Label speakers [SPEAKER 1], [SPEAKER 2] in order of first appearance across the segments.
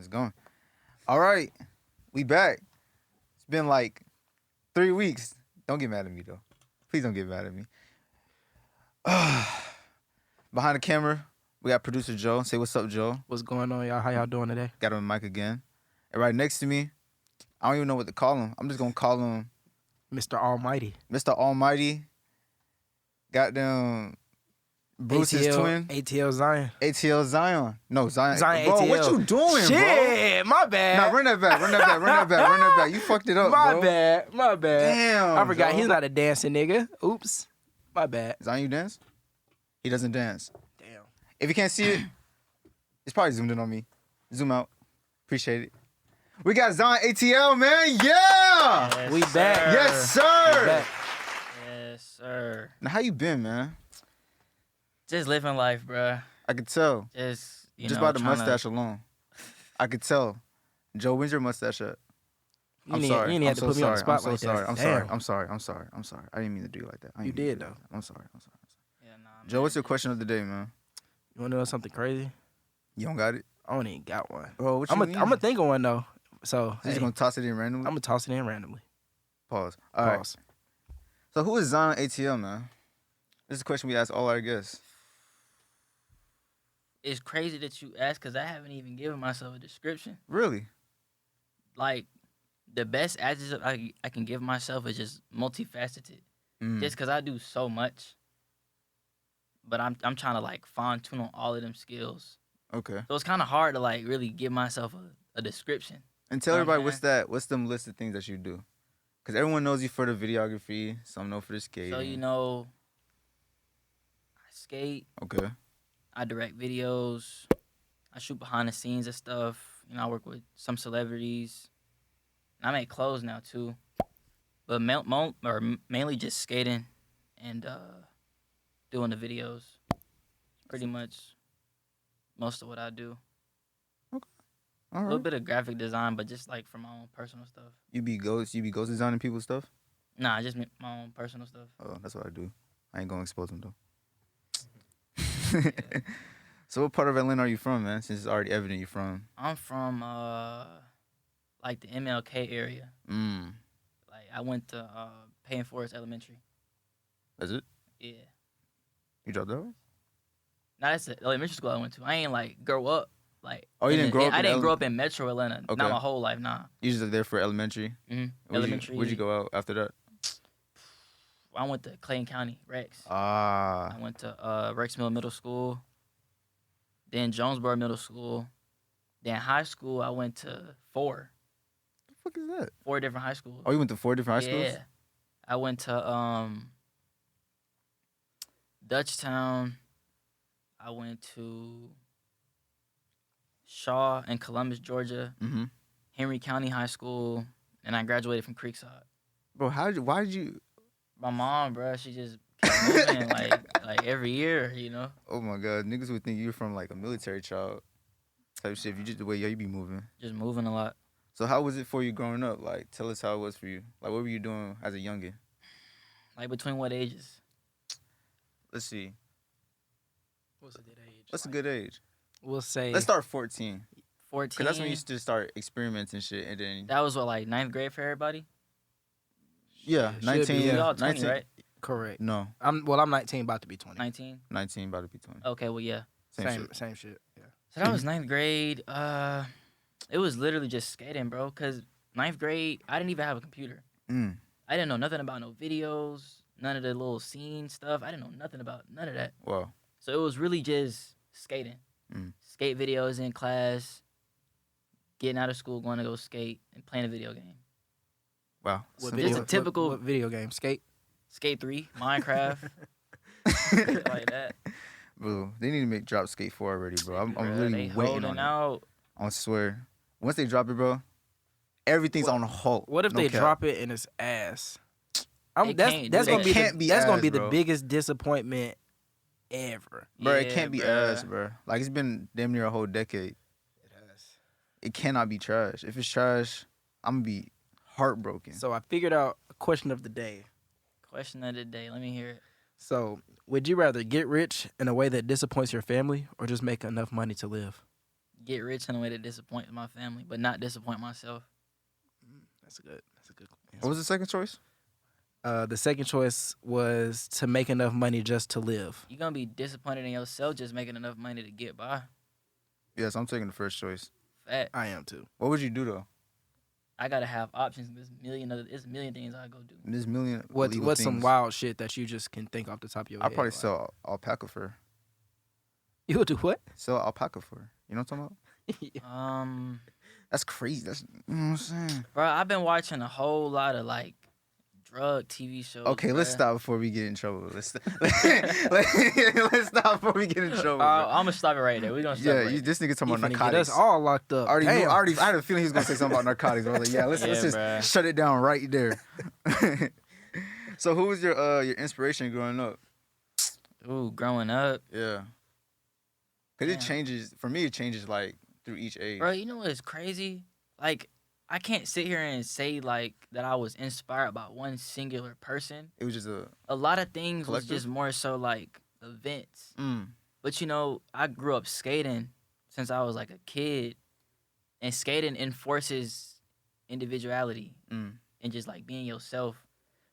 [SPEAKER 1] It's going. All right. We back. It's been like 3 weeks. Don't get mad at me, though. Please don't get mad at me. Behind the camera, we got producer Joe. Say what's up, Joe.
[SPEAKER 2] What's going on, y'all? How y'all doing today?
[SPEAKER 1] Got him on the mic again. And right next to me, I don't even know what to call him. I'm just going to call him
[SPEAKER 2] Mr. Almighty.
[SPEAKER 1] Mr. Almighty. Goddamn Bruce's twin.
[SPEAKER 2] ATL Zion.
[SPEAKER 1] ATL Zion. No, Zion.
[SPEAKER 2] Zion
[SPEAKER 1] Bro,
[SPEAKER 2] ATL.
[SPEAKER 1] what you doing,
[SPEAKER 2] Shit, my bad.
[SPEAKER 1] Nah, run that back. You fucked it up,
[SPEAKER 2] My
[SPEAKER 1] bro.
[SPEAKER 2] bad.
[SPEAKER 1] Damn,
[SPEAKER 2] I forgot
[SPEAKER 1] Joe.
[SPEAKER 2] he's not a dancing nigga. Oops. My bad.
[SPEAKER 1] Zion, you dance? He doesn't dance.
[SPEAKER 2] Damn.
[SPEAKER 1] If you can't see it, it's probably zoomed in on me. Zoom out. Appreciate it. We got ZionATL, man. Yeah!
[SPEAKER 3] Yes,
[SPEAKER 2] We back.
[SPEAKER 3] sir.
[SPEAKER 1] Yes, sir.
[SPEAKER 2] We back.
[SPEAKER 3] Yes, sir.
[SPEAKER 1] Now, how you been, man?
[SPEAKER 3] Just living life, bruh.
[SPEAKER 1] I could tell.
[SPEAKER 3] Just,
[SPEAKER 1] Just by the mustache alone. I could tell. Joe, when's your mustache at? I'm sorry.
[SPEAKER 2] You didn't have to put me on the spot like that.
[SPEAKER 1] I'm sorry. I didn't mean to do you like that.
[SPEAKER 2] You did, though.
[SPEAKER 1] I'm sorry.
[SPEAKER 3] Yeah, nah,
[SPEAKER 1] Joe, what's your question of the day, man?
[SPEAKER 2] You want to know something crazy?
[SPEAKER 1] You don't got it?
[SPEAKER 2] I don't even got one.
[SPEAKER 1] Bro, what you
[SPEAKER 2] I'm
[SPEAKER 1] mean?
[SPEAKER 2] going to think of one, though. So,
[SPEAKER 1] You just gonna toss it in randomly?
[SPEAKER 2] I'm going to toss it in randomly.
[SPEAKER 1] Pause. All right.
[SPEAKER 2] Pause.
[SPEAKER 1] So who is ZionATL, man? This is a question we ask all our guests.
[SPEAKER 3] It's crazy that you ask because I haven't even given myself a description.
[SPEAKER 1] Really?
[SPEAKER 3] Like, the best adjective I can give myself is just multifaceted. Just because I do so much. But I'm trying to, like, fine-tune on all of them skills.
[SPEAKER 1] Okay.
[SPEAKER 3] So it's kind of hard to, like, really give myself a description.
[SPEAKER 1] And tell
[SPEAKER 3] Oh,
[SPEAKER 1] everybody
[SPEAKER 3] man.
[SPEAKER 1] what's them list of things that you do? Because everyone knows you for the videography. Some know for the skating.
[SPEAKER 3] So, you know, I skate.
[SPEAKER 1] Okay.
[SPEAKER 3] I direct videos. I shoot behind the scenes and stuff. You know, I work with some celebrities. And I make clothes now too, but mainly just skating and doing the videos. Pretty much most of what I do.
[SPEAKER 1] All
[SPEAKER 3] A
[SPEAKER 1] right.
[SPEAKER 3] little bit of graphic design, but just like for my own personal stuff.
[SPEAKER 1] You be ghost designing people's stuff?
[SPEAKER 3] Nah, just my own personal stuff.
[SPEAKER 1] Oh, that's what I do. I ain't gonna expose them though.
[SPEAKER 3] Yeah.
[SPEAKER 1] So what part of Atlanta are you from, man? Since it's already evident you're from.
[SPEAKER 3] I'm from like the MLK area. Like I went to Payne Forest Elementary.
[SPEAKER 1] That's it?
[SPEAKER 3] Yeah.
[SPEAKER 1] You dropped out?
[SPEAKER 3] Nah, that's the elementary school I went to. I ain't like grow up like.
[SPEAKER 1] Oh, you didn't grow up
[SPEAKER 3] I
[SPEAKER 1] in
[SPEAKER 3] didn't grow up in Metro Atlanta.
[SPEAKER 1] Okay.
[SPEAKER 3] Not my whole life, nah.
[SPEAKER 1] You just there for elementary?
[SPEAKER 3] Elementary.
[SPEAKER 1] Where'd you go out after that?
[SPEAKER 3] I went to Clayton County, Rex.
[SPEAKER 1] Ah.
[SPEAKER 3] I went to Rex Middle School. Then Jonesboro Middle School. Then high school, I went to 4.
[SPEAKER 1] What the fuck is that?
[SPEAKER 3] 4 different high schools.
[SPEAKER 1] Oh, you went to 4 different high schools?
[SPEAKER 3] Yeah. I went to Dutchtown. I went to Shaw in Columbus, Georgia.
[SPEAKER 1] Mm-hmm.
[SPEAKER 3] Henry County High School. And I graduated from Creekside.
[SPEAKER 1] Bro, why did you?
[SPEAKER 3] My mom, bro, she just kept moving like every year, you know?
[SPEAKER 1] Oh my God, niggas would think you're from like a military child type shit. If you just the way you be moving.
[SPEAKER 3] Just moving a lot.
[SPEAKER 1] So how was it for you growing up? Like, tell us how it was for you. Like, what were you doing as a youngin?
[SPEAKER 3] Like between what ages?
[SPEAKER 1] Let's see.
[SPEAKER 2] What's a good age?
[SPEAKER 1] What's a good age?
[SPEAKER 2] We'll say.
[SPEAKER 1] Let's start 14.
[SPEAKER 3] 14.
[SPEAKER 1] Because that's when you used to start experimenting shit. And then,
[SPEAKER 3] That was what, like 9th grade for everybody?
[SPEAKER 1] yeah,
[SPEAKER 2] Should be,
[SPEAKER 1] 19.
[SPEAKER 2] yeah.
[SPEAKER 3] We all 20,
[SPEAKER 1] 19.
[SPEAKER 3] right?
[SPEAKER 2] Correct.
[SPEAKER 1] No,
[SPEAKER 2] I'm 19, about to be 20.
[SPEAKER 3] 19?
[SPEAKER 1] 19, about to be 20.
[SPEAKER 3] Okay, well, yeah.
[SPEAKER 2] Same shit. Yeah.
[SPEAKER 3] So that was 9th grade. It was literally just skating, bro. Because 9th grade, I didn't even have a computer.
[SPEAKER 1] Mm.
[SPEAKER 3] I didn't know nothing about no videos, none of the little scene stuff. I didn't know nothing about none of that.
[SPEAKER 1] Wow.
[SPEAKER 3] So it was really just skating. Skate videos in class, getting out of school, going to go skate, and playing a video game.
[SPEAKER 1] Wow.
[SPEAKER 2] What
[SPEAKER 1] Simple.
[SPEAKER 3] Just a typical-
[SPEAKER 2] what video game? Skate?
[SPEAKER 3] Skate 3, Minecraft, shit like that.
[SPEAKER 1] Bro, they need to drop Skate 4 already, bro. I'm
[SPEAKER 3] Bruh,
[SPEAKER 1] really
[SPEAKER 3] they
[SPEAKER 1] waiting
[SPEAKER 3] holding
[SPEAKER 1] on it.
[SPEAKER 3] out.
[SPEAKER 1] I swear. Once they drop it, bro, everything's on halt.
[SPEAKER 2] What if
[SPEAKER 1] No
[SPEAKER 2] they
[SPEAKER 1] cap.
[SPEAKER 2] drop it and it's ass?
[SPEAKER 3] It can't
[SPEAKER 2] That's
[SPEAKER 3] do
[SPEAKER 2] gonna
[SPEAKER 3] that.
[SPEAKER 2] be
[SPEAKER 1] It can't be
[SPEAKER 2] that's gonna
[SPEAKER 1] ass,
[SPEAKER 2] be the
[SPEAKER 1] bro.
[SPEAKER 2] biggest disappointment ever.
[SPEAKER 1] Bro, it
[SPEAKER 3] Yeah,
[SPEAKER 1] can't be
[SPEAKER 3] bruh.
[SPEAKER 1] ass, bro. Like, it's been damn near a whole decade.
[SPEAKER 2] It has.
[SPEAKER 1] It cannot be trash. If it's trash, I'm going to be heartbroken.
[SPEAKER 2] So I figured out a question of the day.
[SPEAKER 3] Question of the day. Let me hear it.
[SPEAKER 2] So, would you rather get rich in a way that disappoints your family or just make enough money to live?
[SPEAKER 3] get rich in a way that disappoints my family, but not disappoint myself.
[SPEAKER 2] That's a good
[SPEAKER 1] What was the second choice?
[SPEAKER 2] The second choice was to make enough money just to live.
[SPEAKER 3] You're gonna be disappointed in yourself just making enough money to get by.
[SPEAKER 1] Yes, I'm taking the first choice.
[SPEAKER 3] Fact.
[SPEAKER 2] I am too.
[SPEAKER 1] What would you do though?
[SPEAKER 3] I gotta have options. There's a million things I go do.
[SPEAKER 1] This million.
[SPEAKER 2] What's
[SPEAKER 1] illegal
[SPEAKER 2] some
[SPEAKER 1] things.
[SPEAKER 2] wild shit that you just can think off the top of your
[SPEAKER 1] I'll
[SPEAKER 2] head?
[SPEAKER 1] probably
[SPEAKER 2] like-
[SPEAKER 1] sell alpaca fur.
[SPEAKER 2] You would do what?
[SPEAKER 1] Sell alpaca fur. You know what I'm talking about? That's crazy. That's you know what I'm saying.
[SPEAKER 3] Bro, I've been watching a whole lot of like drug TV shows.
[SPEAKER 1] Okay, let's
[SPEAKER 3] bruh.
[SPEAKER 1] stop before we get in trouble. Let's let's stop before we get in trouble. bro.
[SPEAKER 3] I'm gonna stop it right there. We gonna stop
[SPEAKER 1] Yeah,
[SPEAKER 3] it right
[SPEAKER 1] you, this nigga talking
[SPEAKER 2] He
[SPEAKER 1] about
[SPEAKER 2] finna get
[SPEAKER 1] narcotics.
[SPEAKER 2] us all locked up.
[SPEAKER 1] Already,
[SPEAKER 2] Damn.
[SPEAKER 1] I had a feeling he was gonna say something about narcotics. I was like, yeah, let's
[SPEAKER 3] Yeah,
[SPEAKER 1] just
[SPEAKER 3] bruh.
[SPEAKER 1] shut it down right there. So, who was your inspiration growing up?
[SPEAKER 3] Ooh, growing up.
[SPEAKER 1] Yeah, because it
[SPEAKER 3] Damn.
[SPEAKER 1] changes. For me, it changes like through each age.
[SPEAKER 3] Bro, you know what's crazy? Like, I can't sit here and say like that I was inspired by one singular person.
[SPEAKER 1] It was just a
[SPEAKER 3] A lot of things was
[SPEAKER 1] Collective?
[SPEAKER 3] just more so like events.
[SPEAKER 1] mm,
[SPEAKER 3] But you know, I grew up skating since I was like a kid, and skating enforces individuality
[SPEAKER 1] mm.
[SPEAKER 3] and just like being yourself.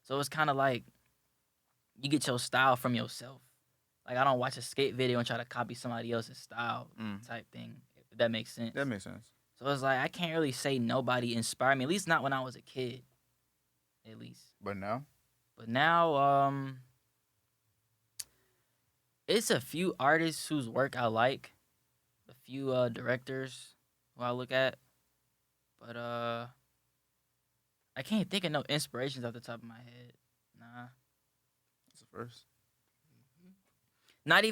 [SPEAKER 3] So it's kind of like you get your style from yourself. Like I don't watch a skate video and try to copy somebody else's style type thing. If that makes sense.
[SPEAKER 1] That makes sense.
[SPEAKER 3] So it's like I can't really say nobody inspired me. At least not when I was a kid. At least.
[SPEAKER 1] But now,
[SPEAKER 3] But now, it's a few artists whose work I like, a few directors who I look at, but I can't think of no inspirations off the top of my head. Nah,
[SPEAKER 1] it's the first.
[SPEAKER 3] not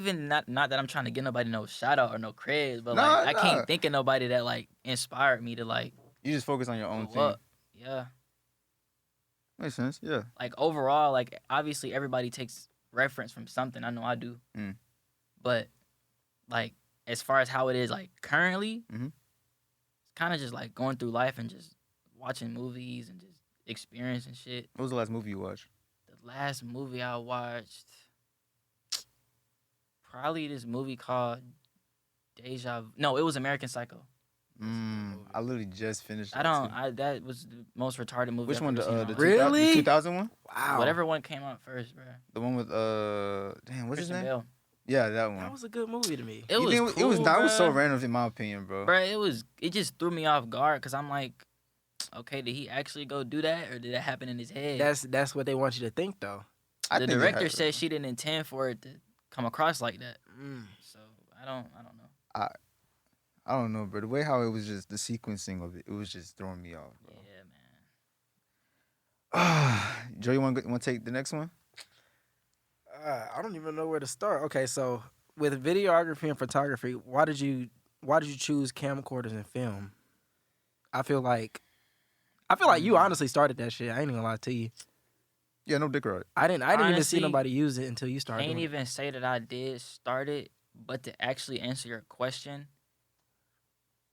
[SPEAKER 3] that I'm trying to get nobody no shout out or no credit, but
[SPEAKER 1] Nah,
[SPEAKER 3] like I
[SPEAKER 1] nah.
[SPEAKER 3] can't think of nobody that like inspired me to like
[SPEAKER 1] You just focus on your own
[SPEAKER 3] go
[SPEAKER 1] thing.
[SPEAKER 3] up. Yeah,
[SPEAKER 1] Makes sense. Yeah.
[SPEAKER 3] like overall, like obviously everybody takes reference from something. I know I do.
[SPEAKER 1] Mm.
[SPEAKER 3] But like as far as how it is like currently,
[SPEAKER 1] Mhm.
[SPEAKER 3] it's kind of just like going through life and just watching movies and just experiencing shit.
[SPEAKER 1] What was the last movie you watched?
[SPEAKER 3] The last movie I watched, probably this movie called Deja. No, it was American Psycho.
[SPEAKER 1] I literally just finished.
[SPEAKER 3] That was the most retarded movie.
[SPEAKER 1] Which
[SPEAKER 3] I've
[SPEAKER 1] one?
[SPEAKER 3] ever seen in my life.
[SPEAKER 2] Really?
[SPEAKER 1] 2000 one?
[SPEAKER 2] Wow.
[SPEAKER 3] Whatever one came out first, bro.
[SPEAKER 1] The one with damn, what's his
[SPEAKER 3] Christian
[SPEAKER 1] name?
[SPEAKER 3] Bale.
[SPEAKER 1] Yeah, that one.
[SPEAKER 2] That was a good movie to me.
[SPEAKER 3] It
[SPEAKER 1] You
[SPEAKER 3] was
[SPEAKER 1] think
[SPEAKER 3] cool,
[SPEAKER 1] it was not. It was so
[SPEAKER 3] bruh.
[SPEAKER 1] random in my opinion, bro.
[SPEAKER 3] Bruh, it just threw me off guard because I'm like, okay, did he actually go do that or did that happen in his head?
[SPEAKER 2] That's what they want you to think though.
[SPEAKER 1] I
[SPEAKER 3] The
[SPEAKER 1] think it
[SPEAKER 3] director
[SPEAKER 1] had-
[SPEAKER 3] said she didn't intend for it to come across like that.
[SPEAKER 2] Mm.
[SPEAKER 3] So I don't know.
[SPEAKER 1] I don't know, bro. The way how it was just the sequencing of it was just throwing me off, bro.
[SPEAKER 3] Yeah, man.
[SPEAKER 1] Joe, you want to take the next one?
[SPEAKER 2] I don't even know where to start. Okay, so with videography and photography, why did you choose camcorders and film? I feel like you honestly started that shit. I ain't even gonna lie to you.
[SPEAKER 1] Yeah, no dick ride.
[SPEAKER 2] I didn't even see
[SPEAKER 3] Honestly,
[SPEAKER 2] nobody use it until you started.
[SPEAKER 3] Can't
[SPEAKER 2] doing it.
[SPEAKER 3] even say that I did start it, but to actually answer your question,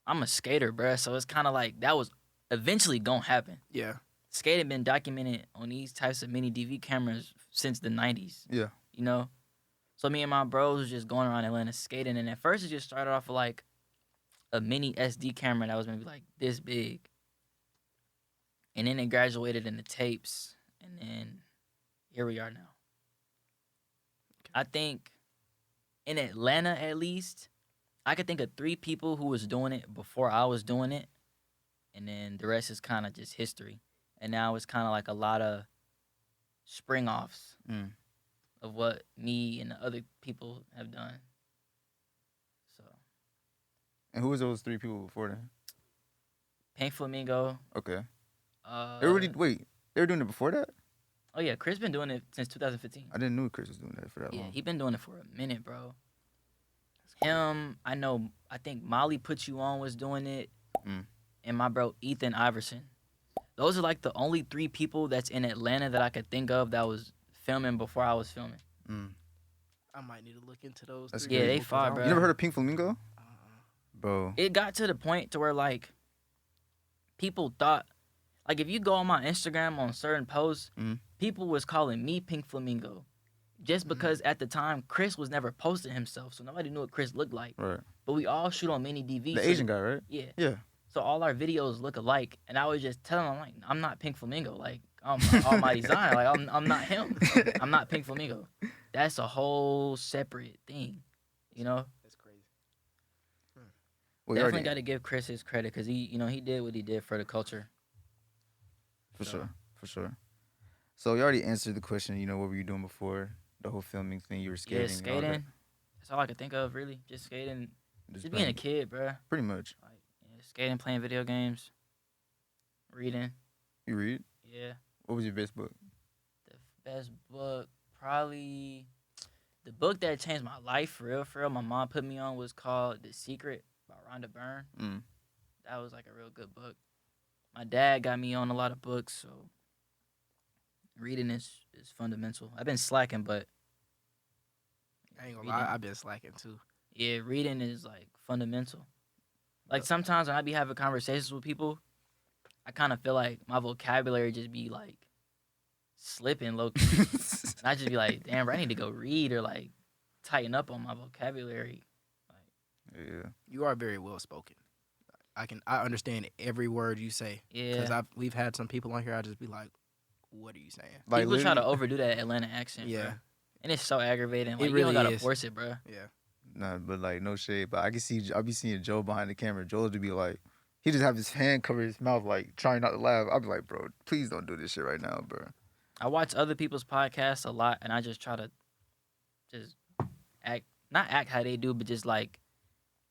[SPEAKER 3] I'm a skater, bruh. So it's kind of like that was eventually gonna happen.
[SPEAKER 2] Yeah.
[SPEAKER 3] Skating been documented on these types of mini DV cameras since the 90s.
[SPEAKER 1] Yeah.
[SPEAKER 3] You know? So me and my bros was just going around Atlanta skating, and at first it just started off with like a mini SD camera that was maybe like this big. And then it graduated into tapes, and then here we are now. I think in Atlanta at least, I could think of 3 people who was doing it before I was doing it, and then the rest is kind of just history. And now it's kind of like a lot of spring offs
[SPEAKER 1] Mm.
[SPEAKER 3] of what me and the other people have done. So,
[SPEAKER 1] And who was those 3 people before then?
[SPEAKER 3] Pink Flamingo.
[SPEAKER 1] Okay.
[SPEAKER 3] Uh,
[SPEAKER 1] Wait, they were doing it before that?
[SPEAKER 3] Oh yeah, Chris been doing it since 2015.
[SPEAKER 1] I didn't know Chris was doing that for that
[SPEAKER 3] Yeah,
[SPEAKER 1] long.
[SPEAKER 3] he been doing it for a minute, bro. Him, I know. I think Molly Put You On was doing it,
[SPEAKER 1] Mm.
[SPEAKER 3] and my bro Ethan Iverson. Those are like the only 3 people that's in Atlanta that I could think of that was filming before I was filming.
[SPEAKER 1] Mm.
[SPEAKER 2] I might need to look into those.
[SPEAKER 1] That's
[SPEAKER 2] 3
[SPEAKER 3] Yeah, they
[SPEAKER 2] people 'cause
[SPEAKER 3] fire,
[SPEAKER 2] I don't-
[SPEAKER 3] bruh.
[SPEAKER 1] You never heard of Pink Flamingo?
[SPEAKER 2] Uh-uh.
[SPEAKER 1] Bro.
[SPEAKER 3] It got to the point to where like people thought, like if you go on my Instagram on certain posts,
[SPEAKER 1] Mhm.
[SPEAKER 3] people was calling me Pink Flamingo, just because at the time Chris was never posting himself, so nobody knew what Chris looked like.
[SPEAKER 1] Right.
[SPEAKER 3] but we all shoot on mini DV.
[SPEAKER 1] The Asian guy, right?
[SPEAKER 3] Yeah.
[SPEAKER 1] Yeah.
[SPEAKER 3] So all our videos look alike, and I would just tell him, I'm like, I'm not Pink Flamingo. Like, I'm Almighty Zion. Like, I'm not him. I'm not Pink Flamingo. That's a whole separate thing, you know.
[SPEAKER 2] That's crazy.
[SPEAKER 1] We
[SPEAKER 3] Definitely
[SPEAKER 1] already-
[SPEAKER 3] got to give Chris his credit because he did what he did for the culture.
[SPEAKER 1] For sure. So you already answered the question. What were you doing before the whole filming thing? You were skating.
[SPEAKER 3] Yeah,
[SPEAKER 1] and all that.
[SPEAKER 3] skating. That's all I could think of, really. Just skating. Just being
[SPEAKER 1] playing-
[SPEAKER 3] a kid, bruh.
[SPEAKER 1] Pretty much.
[SPEAKER 3] Like, yeah, skating, playing video games, reading.
[SPEAKER 1] You read?
[SPEAKER 3] Yeah.
[SPEAKER 1] What was your best book?
[SPEAKER 3] The best book, probably the book that changed my life for real. My mom put me on was called The Secret by Rhonda Byrne.
[SPEAKER 1] Mm.
[SPEAKER 3] That was like a real good book. My dad got me on a lot of books, so reading is fundamental. I've been slacking, but
[SPEAKER 2] I ain't gonna lie, I've been slacking too.
[SPEAKER 3] yeah, reading is like fundamental. Like sometimes when I be having conversations with people, I kind of feel like my vocabulary just be like slipping low key. And I just be like, damn, bro, I need to go read or like tighten up on my vocabulary.
[SPEAKER 1] Yeah.
[SPEAKER 2] You are very well spoken. I understand every word you say.
[SPEAKER 3] Yeah.
[SPEAKER 2] Because we've had some people on here. I just be like, what are you saying?
[SPEAKER 1] Like
[SPEAKER 3] People try to
[SPEAKER 1] literally-
[SPEAKER 3] overdo that Atlanta accent,
[SPEAKER 2] Yeah.
[SPEAKER 3] bro. And it's so aggravating. Like,
[SPEAKER 2] It
[SPEAKER 3] you
[SPEAKER 2] really
[SPEAKER 3] don't gotta
[SPEAKER 2] is.
[SPEAKER 3] force it, bro.
[SPEAKER 2] Yeah.
[SPEAKER 1] Nah, but like no shade. But I be seeing Joe behind the camera. Joe to be like, he just have his hand cover his mouth, like trying not to laugh. I'll be like, bro, please don't do this shit right now, bro.
[SPEAKER 3] I watch other people's podcasts a lot, and I just try to just not act how they do, but just like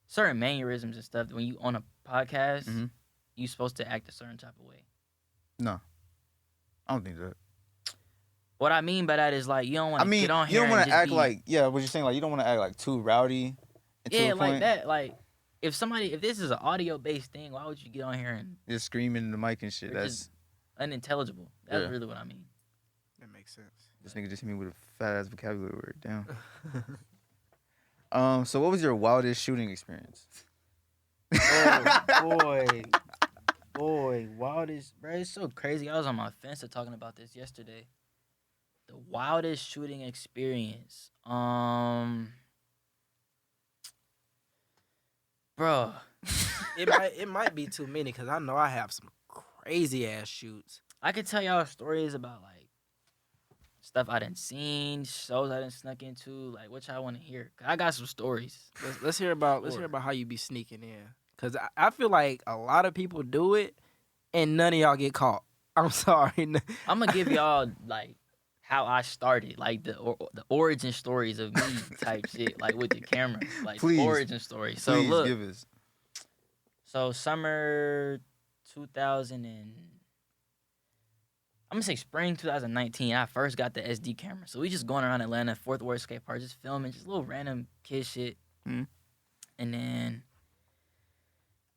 [SPEAKER 3] certain mannerisms and stuff. When you on a podcast,
[SPEAKER 1] Mhm.
[SPEAKER 3] you supposed to act a certain type of way.
[SPEAKER 1] No, I don't think that.
[SPEAKER 3] What I mean by that is like you don't want
[SPEAKER 1] I
[SPEAKER 3] to
[SPEAKER 1] mean,
[SPEAKER 3] get on
[SPEAKER 1] you
[SPEAKER 3] here
[SPEAKER 1] don't want
[SPEAKER 3] and
[SPEAKER 1] to
[SPEAKER 3] just
[SPEAKER 1] act
[SPEAKER 3] be,
[SPEAKER 1] like what you're saying. Like you don't want to act like too rowdy. And to
[SPEAKER 3] yeah,
[SPEAKER 1] a
[SPEAKER 3] like
[SPEAKER 1] point,
[SPEAKER 3] that. Like if this is an audio based thing, why would you get on here and
[SPEAKER 1] just screaming in the mic and shit.
[SPEAKER 3] Or
[SPEAKER 1] That's
[SPEAKER 3] just unintelligible? That's
[SPEAKER 1] Yeah.
[SPEAKER 3] really what I mean.
[SPEAKER 2] That makes sense.
[SPEAKER 1] this nigga just hit me with a fat ass vocabulary word. Damn. So what was your wildest shooting experience?
[SPEAKER 3] Oh, boy, wildest, bro. It's so crazy. I was on my fence of talking about this yesterday. The wildest shooting experience, bro.
[SPEAKER 2] It might be too many because I know I have some crazy ass shoots.
[SPEAKER 3] I could tell y'all stories about like stuff I done seen, shows I done snuck into, like what y'all want to hear. 'Cause I got some stories.
[SPEAKER 2] Let's hear about how you be sneaking in. Cause I feel like a lot of people do it, and none of y'all get caught. I'm sorry.
[SPEAKER 3] I'm gonna give y'all like how I started, like the origin stories of me type shit, like with the camera, like
[SPEAKER 1] Please.
[SPEAKER 3] the origin story. So
[SPEAKER 1] Please
[SPEAKER 3] look,
[SPEAKER 1] give us.
[SPEAKER 3] so summer 2000 and I'm gonna say spring 2019. I first got the SD camera, so we just going around Atlanta, Fourth Ward skate park, just filming, just little random kid shit.
[SPEAKER 1] Mhm.
[SPEAKER 3] And then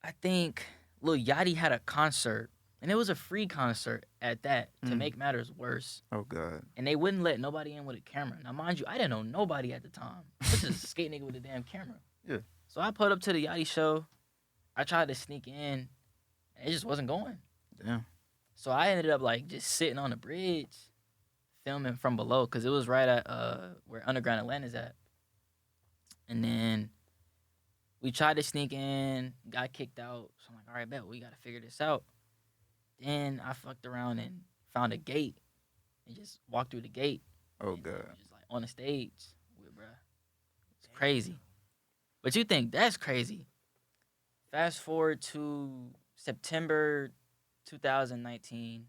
[SPEAKER 3] I think Lil Yachty had a concert, and it was a free concert at that. To
[SPEAKER 1] Mm.
[SPEAKER 3] make matters worse,
[SPEAKER 1] Oh god.
[SPEAKER 3] and they wouldn't let nobody in with a camera. Now, mind you, I didn't know nobody at the time. I was just a skate nigga with a damn camera.
[SPEAKER 1] Yeah.
[SPEAKER 3] So I pulled up to the Yachty show. I tried to sneak in, and it just wasn't going.
[SPEAKER 1] Damn.
[SPEAKER 3] So I ended up like just sitting on the bridge, filming from below, cause it was right at where Underground Atlanta's at. And then we tried to sneak in, got kicked out. So I'm like, all right, bet we gotta figure this out. Then I fucked around and found a gate and just walked through the gate.
[SPEAKER 1] Oh
[SPEAKER 3] and
[SPEAKER 1] god.
[SPEAKER 3] just like on the stage with bruh. It's crazy. But you think that's crazy. Fast forward to September 2019.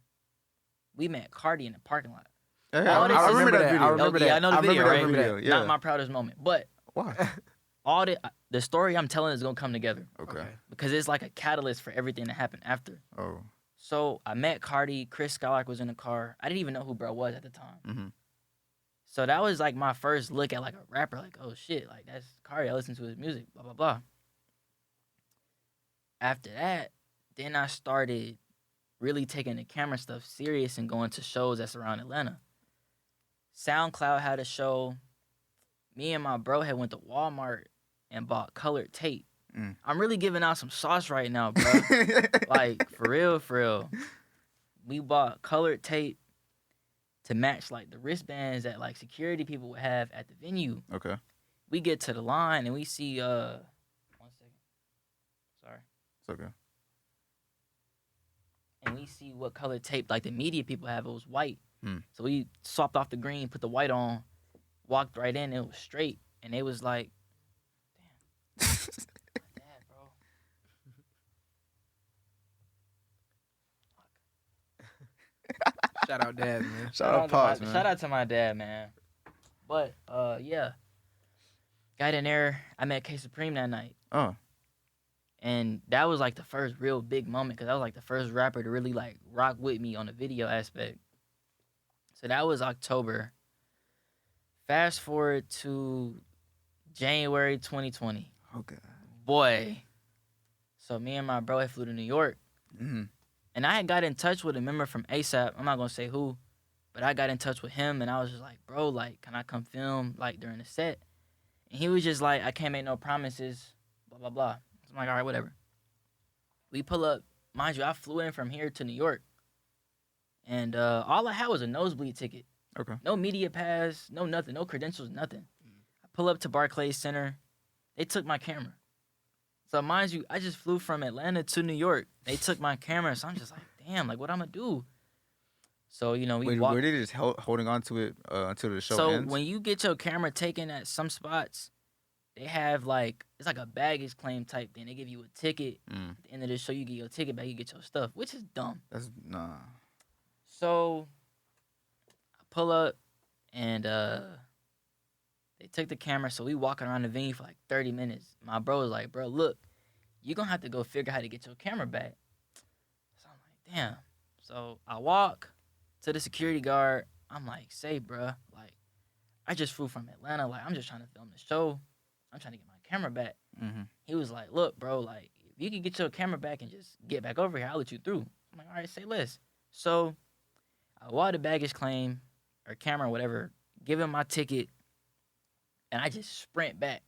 [SPEAKER 3] We met Cardi in the parking lot.
[SPEAKER 1] Hey,
[SPEAKER 3] All this
[SPEAKER 1] I
[SPEAKER 3] is-
[SPEAKER 1] remember that video.
[SPEAKER 2] I remember that.
[SPEAKER 3] I know the video,
[SPEAKER 1] that
[SPEAKER 3] right?
[SPEAKER 1] video, yeah.
[SPEAKER 3] Not my proudest moment. But
[SPEAKER 1] Why?
[SPEAKER 3] all the story I'm telling is gonna come together
[SPEAKER 1] Okay.
[SPEAKER 3] because it's like a catalyst for everything that happened after.
[SPEAKER 1] Oh.
[SPEAKER 3] So I met Cardi. Chris Skylark was in the car. I didn't even know who bro was at the time.
[SPEAKER 1] Mhm.
[SPEAKER 3] So that was like my first look at like a rapper. Like, oh shit, like that's Cardi. I listen to his music. Blah blah blah. After that, then I started really taking the camera stuff serious and going to shows that's around Atlanta. SoundCloud had a show. Me and my bro had went to Walmart and bought colored tape.
[SPEAKER 1] Mm.
[SPEAKER 3] I'm really giving out some sauce right now, bro. Like, for real. We bought colored tape to match, like, the wristbands that, like, security people would have at the venue.
[SPEAKER 1] Okay.
[SPEAKER 3] We get to the line, and we see one
[SPEAKER 1] It's okay.
[SPEAKER 3] and we see what color tape like the media people have. It was white.
[SPEAKER 1] Hmm.
[SPEAKER 3] So we swapped off the green, put the white on, walked right in. It was straight, and they was like, "Damn, my dad, bro."
[SPEAKER 2] Shout out, dad, man.
[SPEAKER 1] Shout out Pops, man.
[SPEAKER 3] Shout out to my dad, man. But yeah, got in there. I met K Supreme that night, and that was like the first real big moment because that was like the first rapper to really like rock with me on the video aspect. So that was October. Fast forward to January 2020.
[SPEAKER 1] Okay.
[SPEAKER 3] Boy. So me and my bro had flew to New York.
[SPEAKER 1] Mm-hmm.
[SPEAKER 3] And I had got in touch with a member from ASAP. I'm not going to say who. But I got in touch with him. And I was just like, bro, like, can I come film, like, during the set? And he was just like, I can't make no promises, blah, blah, blah. So I'm like, all right, whatever. We pull up. Mind you, I flew in from here to New York. And all I had was a nosebleed ticket.
[SPEAKER 1] Okay.
[SPEAKER 3] No media pass, no nothing, no credentials, nothing. I pull up to Barclays Center. They took my camera. So mind you, I just flew from Atlanta to New York. They took my camera, so I'm just like, damn, like what I'm gonna do? So we
[SPEAKER 1] Wait,
[SPEAKER 3] walked.
[SPEAKER 1] were they just holding on to it until the show
[SPEAKER 3] So
[SPEAKER 1] ends?
[SPEAKER 3] when you get your camera taken at some spots, they have like it's like a baggage claim type thing. They give you a ticket. At the end of the show, you get your ticket back, you get your stuff, which is dumb.
[SPEAKER 1] That's nah.
[SPEAKER 3] So I pull up and they took the camera, so we walking around the venue for like 30 minutes. My bro was like, bro, look, you're going to have to go figure out how to get your camera back. So I'm like, damn. So I walk to the security guard. I'm like, say, bro, like, I just flew from Atlanta. Like, I'm just trying to film the show. I'm trying to get my camera back.
[SPEAKER 1] Mm-hmm.
[SPEAKER 3] He was like, look, bro, like, if you can get your camera back and just get back over here, I'll let you through. I'm like, all right, say less. So I walk the baggage claim or camera or whatever, give him my ticket, and I just sprint back.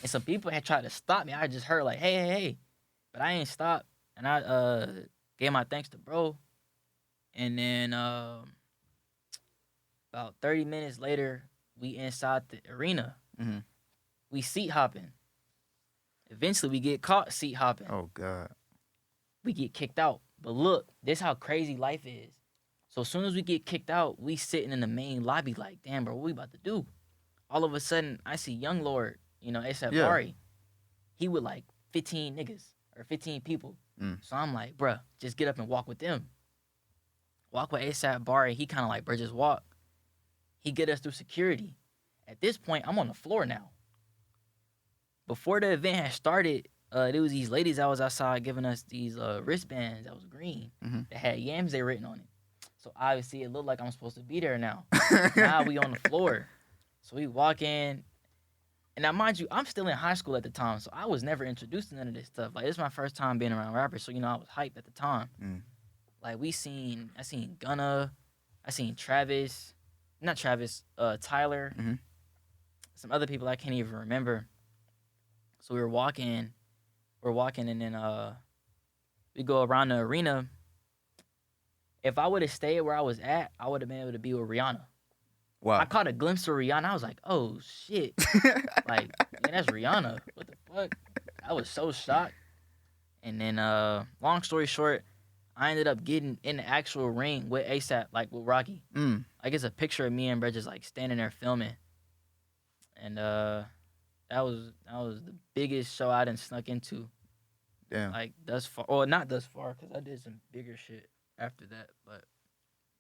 [SPEAKER 3] And some people had tried to stop me. I just heard like, hey. But I ain't stopped. And I gave my thanks to bro. And then about 30 minutes later, we inside the arena.
[SPEAKER 1] Mm-hmm.
[SPEAKER 3] We seat hopping. Eventually, we get caught seat hopping.
[SPEAKER 1] Oh, God.
[SPEAKER 3] We get kicked out. But look, this how crazy life is. So as soon as we get kicked out, we sitting in the main lobby like, damn, bro, what we about to do? All of a sudden, I see Young Lord, ASAP
[SPEAKER 1] Yeah.
[SPEAKER 3] Bari. He with like 15 niggas or 15 people. So I'm like, bruh, just get up and walk with them. Walk with ASAP Bari. He kind of like, bruh, just walk. He get us through security. At this point, I'm on the floor now. Before the event had started, there was these ladies that was outside giving us these wristbands that was green that had Yamsay written on it. So obviously it looked like I'm supposed to be there now. Now we on the floor. So we walk in. And now mind you, I'm still in high school at the time. So I was never introduced to none of this stuff. Like, this is my first time being around rappers. So, I was hyped at the time. Like, I seen Gunna. I seen Travis. Not Travis. Tyler. Some other people I can't even remember. So we were walking. And then we go around the arena. If I would have stayed where I was at, I would have been able to be with Rihanna.
[SPEAKER 1] Wow.
[SPEAKER 3] I caught a glimpse of Rihanna. I was like, oh, shit. Like, yeah, that's Rihanna. What the fuck? I was so shocked. And then, long story short, I ended up getting in the actual ring with ASAP, like with Rocky. Like, it's a picture of me and Brett just, like, standing there filming. And that was the biggest show I done snuck into.
[SPEAKER 1] Damn.
[SPEAKER 3] Like, thus far. Or not thus far, because I did some bigger shit after that. But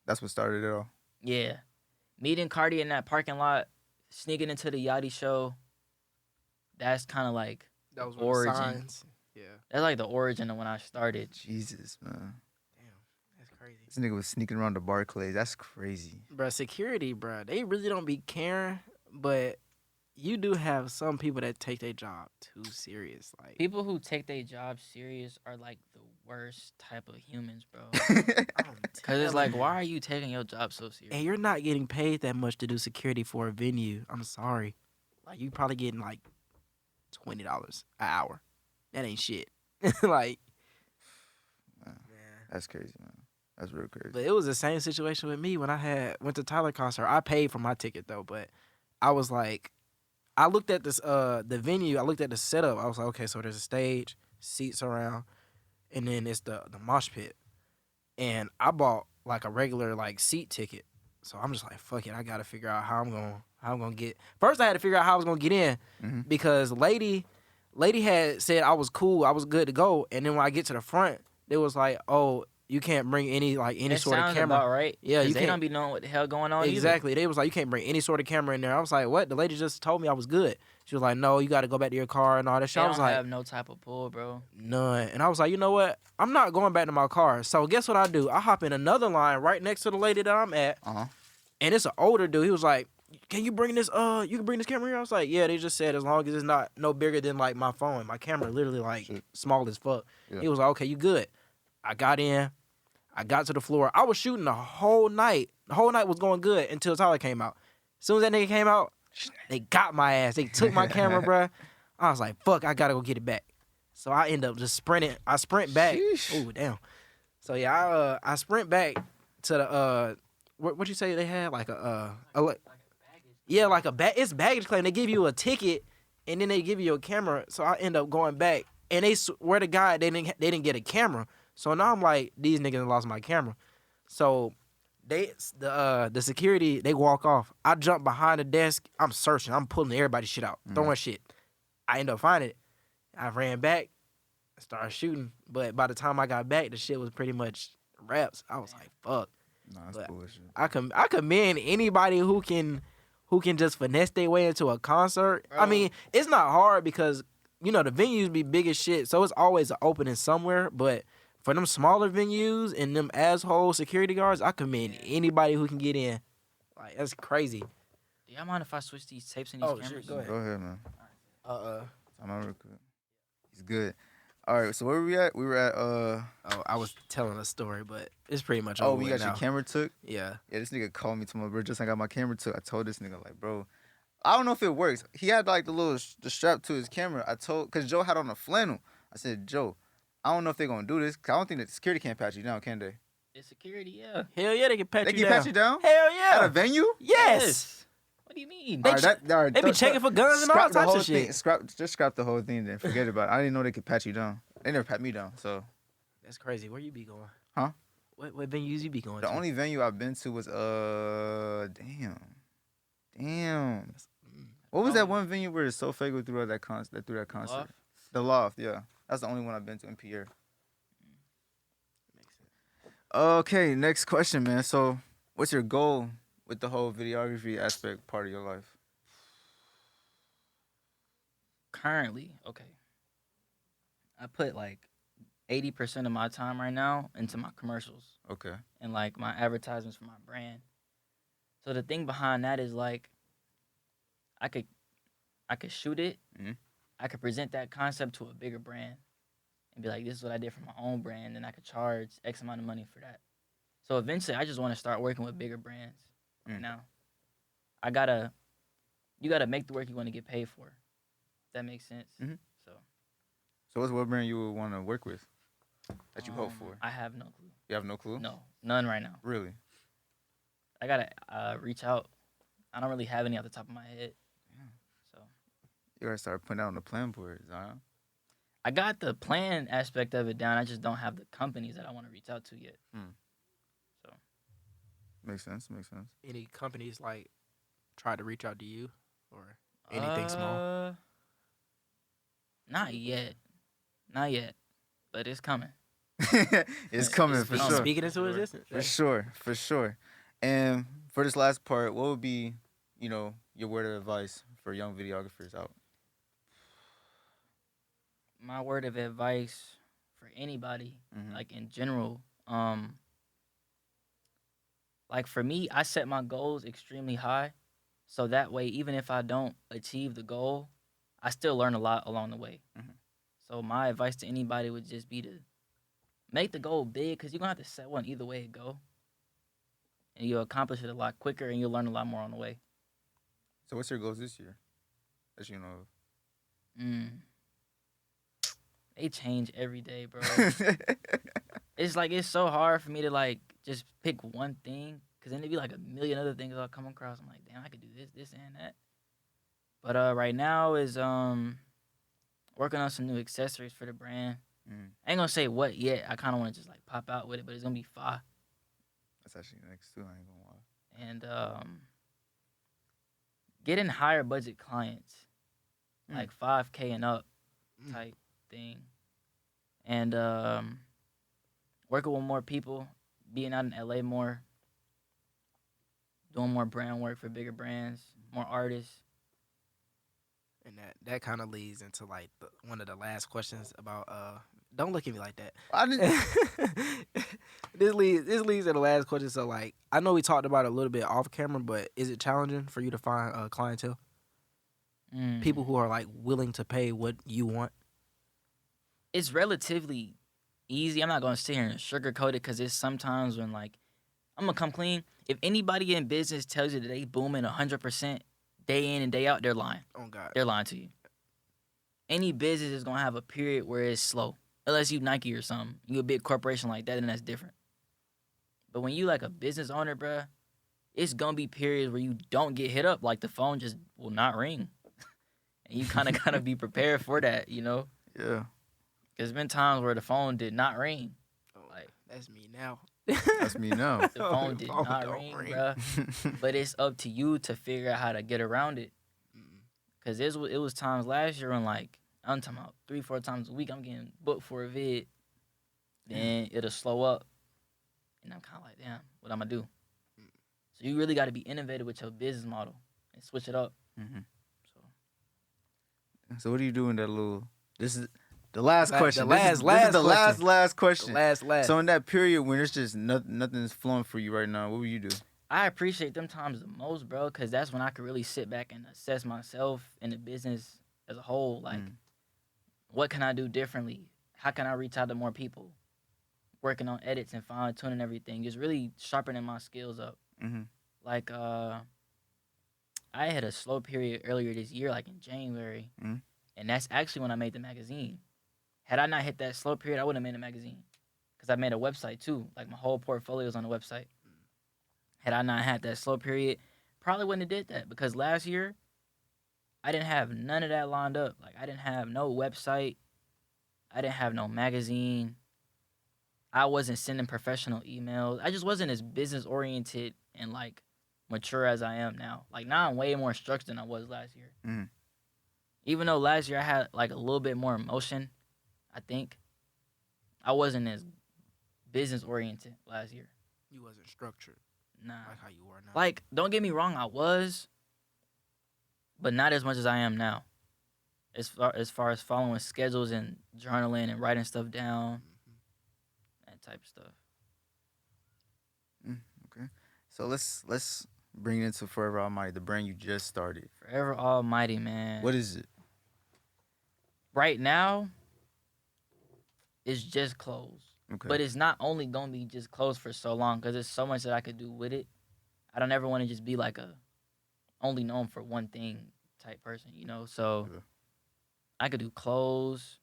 [SPEAKER 1] That's what started it all.
[SPEAKER 3] yeah. Meeting Cardi in that parking lot, sneaking into the Yachty show, that's kind of like
[SPEAKER 2] That was
[SPEAKER 3] origin.
[SPEAKER 2] one of the signs. Yeah.
[SPEAKER 3] That's like the origin of when I started.
[SPEAKER 1] Jesus, man.
[SPEAKER 2] Damn, that's crazy.
[SPEAKER 1] This nigga was sneaking around the Barclays. That's crazy.
[SPEAKER 2] Bruh, security, bruh, they really don't be caring, but you do have some people that take their job too serious. Like,
[SPEAKER 3] People who take their job serious are like the worst type of humans, bro. Because it's like, why are you taking your job so serious?
[SPEAKER 2] And you're not getting paid that much to do security for a venue. I'm sorry. Like, you probably getting like $20 an hour. That ain't shit. Like,
[SPEAKER 1] Man, that's crazy, man. That's real crazy.
[SPEAKER 2] but it was the same situation with me when I went to Tyler concert. I paid for my ticket though, but I was like, I looked at this the venue. I looked at the setup. I was like, okay, so there's a stage, seats around. and then it's the mosh pit. And I bought like a regular like seat ticket. So I'm just like, fuck it, I gotta figure out how I'm gonna get. First, I had to figure out how I was gonna get in because lady had said I was cool, I was good to go, and then when I get to the front, they was like, oh, you can't bring any
[SPEAKER 3] That
[SPEAKER 2] sort of
[SPEAKER 3] sounds
[SPEAKER 2] camera.
[SPEAKER 3] about right.
[SPEAKER 2] Yeah, you
[SPEAKER 3] they
[SPEAKER 2] can't.
[SPEAKER 3] don't be knowing what the hell going on.
[SPEAKER 2] Exactly. They was like, you can't bring any sort of camera in there. I was like, what? The lady just told me I was good. She was like, no, you got to go back to your car and all that shit.
[SPEAKER 3] They
[SPEAKER 2] I was
[SPEAKER 3] don't
[SPEAKER 2] like,
[SPEAKER 3] have no type of pull, bro.
[SPEAKER 2] none. And I was like, you know what? I'm not going back to my car. So guess what I do? I hop in another line right next to the lady that I'm at. And it's an older dude. He was like, can you bring this? You can bring this camera here? I was like, yeah. They just said as long as it's not no bigger than like my phone. My camera literally like small as fuck.
[SPEAKER 1] Yeah.
[SPEAKER 2] He was like, okay, you good. I got in. I got to the floor. I was shooting the whole night. The whole night was going good until Tyler came out. As soon as that nigga came out, they got my ass. They took my camera, bruh. I was like, fuck, I gotta go get it back. So I end up just sprinting. I sprint back. Ooh, damn. So yeah, I sprint back to the what you say they had like yeah, like it's baggage claim. They give you a ticket and then they give you a camera. So I end up going back and they swear to God they didn't get a camera. So now I'm like, these niggas lost my camera. So the security, they walk off. I jump behind the desk. I'm searching. I'm pulling everybody's shit out, throwing shit. I end up finding it. I ran back, started shooting. But by the time I got back, the shit was pretty much wraps. I was like, fuck.
[SPEAKER 1] Nah, that's bullshit.
[SPEAKER 2] I commend anybody who can just finesse their way into a concert. I mean, it's not hard because, you know, the venues be big as shit. So it's always an opening somewhere. But for them smaller venues and them asshole security guards, I commend anybody who can get in. Like, that's crazy.
[SPEAKER 3] Do y'all mind if I switch these tapes and these cameras?
[SPEAKER 2] Shit, go ahead.
[SPEAKER 1] Go ahead, man.
[SPEAKER 2] I'm
[SPEAKER 1] real quick. He's good. All right, so where were we at? We were at
[SPEAKER 2] I was telling a story, but it's pretty much
[SPEAKER 1] oh,
[SPEAKER 2] over
[SPEAKER 1] we
[SPEAKER 2] with
[SPEAKER 1] got
[SPEAKER 2] now.
[SPEAKER 1] your camera took?
[SPEAKER 2] Yeah.
[SPEAKER 1] Yeah, this nigga called me tomorrow, bro. Just I got my camera took. I told this nigga, like, bro, I don't know if it works. He had like the strap to his camera. Cause Joe had on a flannel. I said, Joe, I don't know if they're gonna do this. Cause I don't think that security can't pat you down, can they?
[SPEAKER 3] It's security, yeah.
[SPEAKER 2] Hell yeah, they can pat
[SPEAKER 1] They
[SPEAKER 2] you
[SPEAKER 1] can
[SPEAKER 2] down.
[SPEAKER 1] pat you down?
[SPEAKER 2] Hell yeah.
[SPEAKER 1] At a venue?
[SPEAKER 2] Yes.
[SPEAKER 3] What do you mean?
[SPEAKER 2] They be checking for guns and all types of shit.
[SPEAKER 1] Just scrap the whole thing then. Forget about it. I didn't know they could pat you down. They never pat me down, so.
[SPEAKER 2] That's crazy. Where you be going?
[SPEAKER 1] Huh?
[SPEAKER 2] What venues you be going
[SPEAKER 1] The
[SPEAKER 2] to?
[SPEAKER 1] only venue I've been to was damn. What was that one venue where So Fago threw that concert?
[SPEAKER 3] Loft?
[SPEAKER 1] The Loft, yeah. That's the only one I've been to in Pierre. Okay, next question, man. So, what's your goal with the whole videography aspect part of your life?
[SPEAKER 3] Currently, okay. I put like 80% of my time right now into my commercials
[SPEAKER 1] Okay.
[SPEAKER 3] and like my advertisements for my brand. So the thing behind that is like I could shoot it.
[SPEAKER 1] Mhm.
[SPEAKER 3] I could present that concept to a bigger brand and be like, this is what I did for my own brand, and I could charge X amount of money for that. So eventually I just want to start working with bigger brands right now. You gotta make the work you want to get paid for. If that makes sense.
[SPEAKER 1] Mhm.
[SPEAKER 3] So
[SPEAKER 1] what's what brand you would want to work with that you hope for?
[SPEAKER 3] I have no clue.
[SPEAKER 1] You have no clue?
[SPEAKER 3] No, none right now.
[SPEAKER 1] Really?
[SPEAKER 3] I gotta reach out. I don't really have any off the top of my head.
[SPEAKER 1] Yeah.
[SPEAKER 3] So
[SPEAKER 1] You gotta start putting that on the plan board, Zion.
[SPEAKER 3] I got the plan aspect of it down. I just don't have the companies that I want to reach out to yet. So
[SPEAKER 1] Makes sense.
[SPEAKER 2] Any companies like try to reach out to you or anything small?
[SPEAKER 3] Not yet, but it's coming.
[SPEAKER 1] It's coming for
[SPEAKER 3] coming.
[SPEAKER 1] sure.
[SPEAKER 2] Speaking into existence.
[SPEAKER 1] For sure. And for this last part, what would be, your word of advice for young videographers out?
[SPEAKER 3] My word of advice for anybody, like in general, like for me, I set my goals extremely high, so that way, even if I don't achieve the goal, I still learn a lot along the way. So my advice to anybody would just be to make the goal big, because you're going to have to set one either way it go. And you'll accomplish it a lot quicker, and you'll learn a lot more on the way.
[SPEAKER 1] So what's your goals this year that you know
[SPEAKER 3] They change every day, bro.
[SPEAKER 1] of?
[SPEAKER 3] It's so hard for me to like just pick one thing, because then there'd be like a million other things I'll come across. I'm like, damn, I could do this, and that. But right now is working on some new accessories for the brand. I ain't gonna say what yet. I kind of want to just like pop out with it, but it's gonna be fire.
[SPEAKER 1] That's actually next too. I ain't gonna lie.
[SPEAKER 3] And getting higher budget clients, like 5K and up type thing, and working with more people, being out in LA more, doing more brand work for bigger brands, more artists.
[SPEAKER 2] And that kind of leads into like one of the last questions about don't look at me like that.
[SPEAKER 1] I didn't.
[SPEAKER 2] This leads to the last question. So like I know we talked about it a little bit off camera, but is it challenging for you to find clientele? People who are like willing to pay what you want?
[SPEAKER 3] It's relatively easy. I'm not gonna sit here and sugarcoat it because it's sometimes when like I'm gonna come clean. If anybody in business tells you that they booming 100% day in and day out, they're lying.
[SPEAKER 2] Oh God,
[SPEAKER 3] They're lying to you. Any business is gonna have a period where it's slow, unless you Nike or something. You a big corporation like that, and that's different. But when you like a business owner, bruh, it's gonna be periods where you don't get hit up. Like the phone just will not ring, and you kind of gotta be prepared for that, you know.
[SPEAKER 1] Yeah.
[SPEAKER 3] There's been times where the phone did not ring.
[SPEAKER 2] oh,
[SPEAKER 3] Like
[SPEAKER 2] that's me now.
[SPEAKER 1] That's me now.
[SPEAKER 3] the phone did not
[SPEAKER 2] don't
[SPEAKER 3] ring, bruh. But it's up to you to figure out how to get around it. Cause it was times last year when like I'm talking about 3-4 times a week I'm getting booked for a vid, then it'll slow up, and I'm kind of like, damn, what I'm gonna do? So you really got to be innovative with your business model and switch it up.
[SPEAKER 1] So what do you do in that little? This is the last question.
[SPEAKER 2] The
[SPEAKER 1] This is
[SPEAKER 2] last
[SPEAKER 1] the
[SPEAKER 2] question.
[SPEAKER 1] last question.
[SPEAKER 2] Last.
[SPEAKER 1] So in that period when it's just nothing's flowing for you right now, what will you do?
[SPEAKER 3] I appreciate them times the most, bro, because that's when I could really sit back and assess myself and the business as a whole. Like, what can I do differently? How can I reach out to more people? Working on edits and fine tuning everything, just really sharpening my skills up. Like, I had a slow period earlier this year, like in January, and that's actually when I made the magazine. Had I not hit that slow period, I wouldn't have made a magazine, because I made a website too. Like my whole portfolio is on the website. Had I not had that slow period, probably wouldn't have did that, because last year I didn't have none of that lined up. Like I didn't have no website, I didn't have no magazine, I wasn't sending professional emails. I just wasn't as business oriented and like mature as I am now. Like now I'm way more structured than I was last year. Even though last year I had like a little bit more emotion, I think I wasn't as business oriented last year.
[SPEAKER 2] You wasn't structured.
[SPEAKER 3] Nah.
[SPEAKER 2] Like how you are now.
[SPEAKER 3] Like, don't get me wrong, I was, but not as much as I am now. As far as following schedules and journaling and writing stuff down, that type of stuff.
[SPEAKER 1] Okay. So let's bring it into Forever Almighty, the brand you just started.
[SPEAKER 3] Forever Almighty, man.
[SPEAKER 1] What is it?
[SPEAKER 3] Right now, it's just clothes.
[SPEAKER 1] Okay.
[SPEAKER 3] But it's not only going to be just clothes for so long, because there's so much that I could do with it. I don't ever want to just be like a only known for one thing type person, you know? So I could do clothes.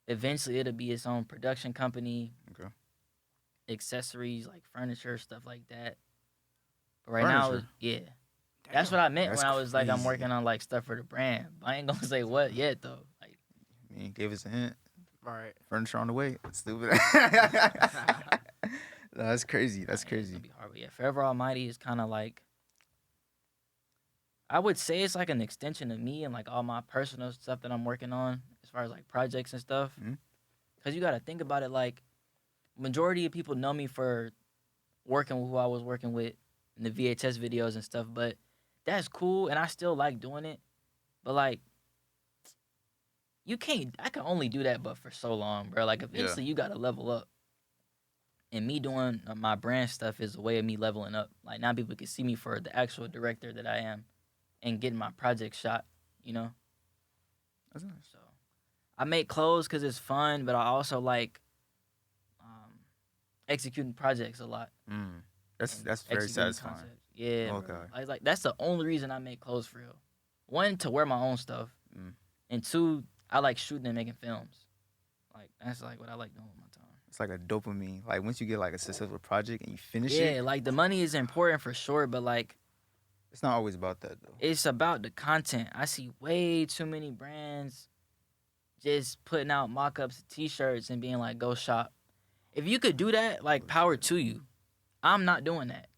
[SPEAKER 3] Eventually, it'll be its own production company.
[SPEAKER 1] Okay.
[SPEAKER 3] Accessories, like furniture, stuff like that. But right now, yeah.
[SPEAKER 2] Damn.
[SPEAKER 3] That's what I meant
[SPEAKER 1] That's
[SPEAKER 3] when I was like, I'm
[SPEAKER 1] crazy.
[SPEAKER 3] working on like stuff for the brand. But I ain't going to say what yet, though. Like,
[SPEAKER 1] I mean, gave us a hint.
[SPEAKER 2] Right.
[SPEAKER 1] Furniture on the way. That's stupid. No, that's crazy. That's
[SPEAKER 3] It's
[SPEAKER 1] crazy.
[SPEAKER 3] gonna be hard, but yeah, Forever Almighty is kind of like, I would say it's like an extension of me and like all my personal stuff that I'm working on as far as like projects and stuff. Because you got to think about it, like majority of people know me for working with who I was working with in the VHS videos and stuff, but that's cool and I still like doing it. But like, I can only do that but for so long, bro. Like eventually you got to level up. And me doing my brand stuff is a way of me leveling up. Like now people can see me for the actual director that I am and getting my project shot, you know?
[SPEAKER 1] That's nice.
[SPEAKER 3] So I make clothes because it's fun, but I also like executing projects a lot.
[SPEAKER 1] That's
[SPEAKER 3] and
[SPEAKER 1] very
[SPEAKER 3] executing
[SPEAKER 1] satisfying.
[SPEAKER 3] concepts. Yeah.
[SPEAKER 1] Okay.
[SPEAKER 3] Bro. Like that's the only reason I make clothes for real. One, to wear my own stuff. And two, I like shooting and making films. Like that's like what I like doing with my time.
[SPEAKER 1] It's like a dopamine. Like once you get like a successful project and you finish it.
[SPEAKER 3] Yeah, like the money is important for sure, but like
[SPEAKER 1] it's not always about that though.
[SPEAKER 3] it's about the content. I see way too many brands just putting out mock-ups of t-shirts and being like, go shop. If you could do that, like, power to you. I'm not doing that.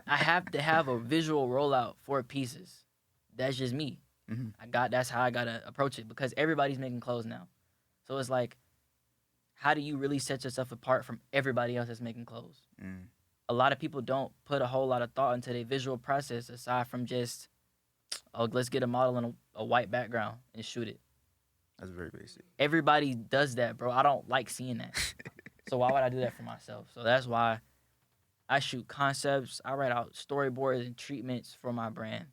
[SPEAKER 3] I have to have a visual rollout for pieces. That's just me. That's how I gotta approach it, because everybody's making clothes now. So it's like, how do you really set yourself apart from everybody else that's making clothes? A lot of people don't put a whole lot of thought into their visual process aside from just, oh, let's get a model in a white background and shoot it.
[SPEAKER 1] That's very basic.
[SPEAKER 3] Everybody does that, bro. I don't like seeing that. So why would I do that for myself? So that's why I shoot concepts. I write out storyboards and treatments for my brand.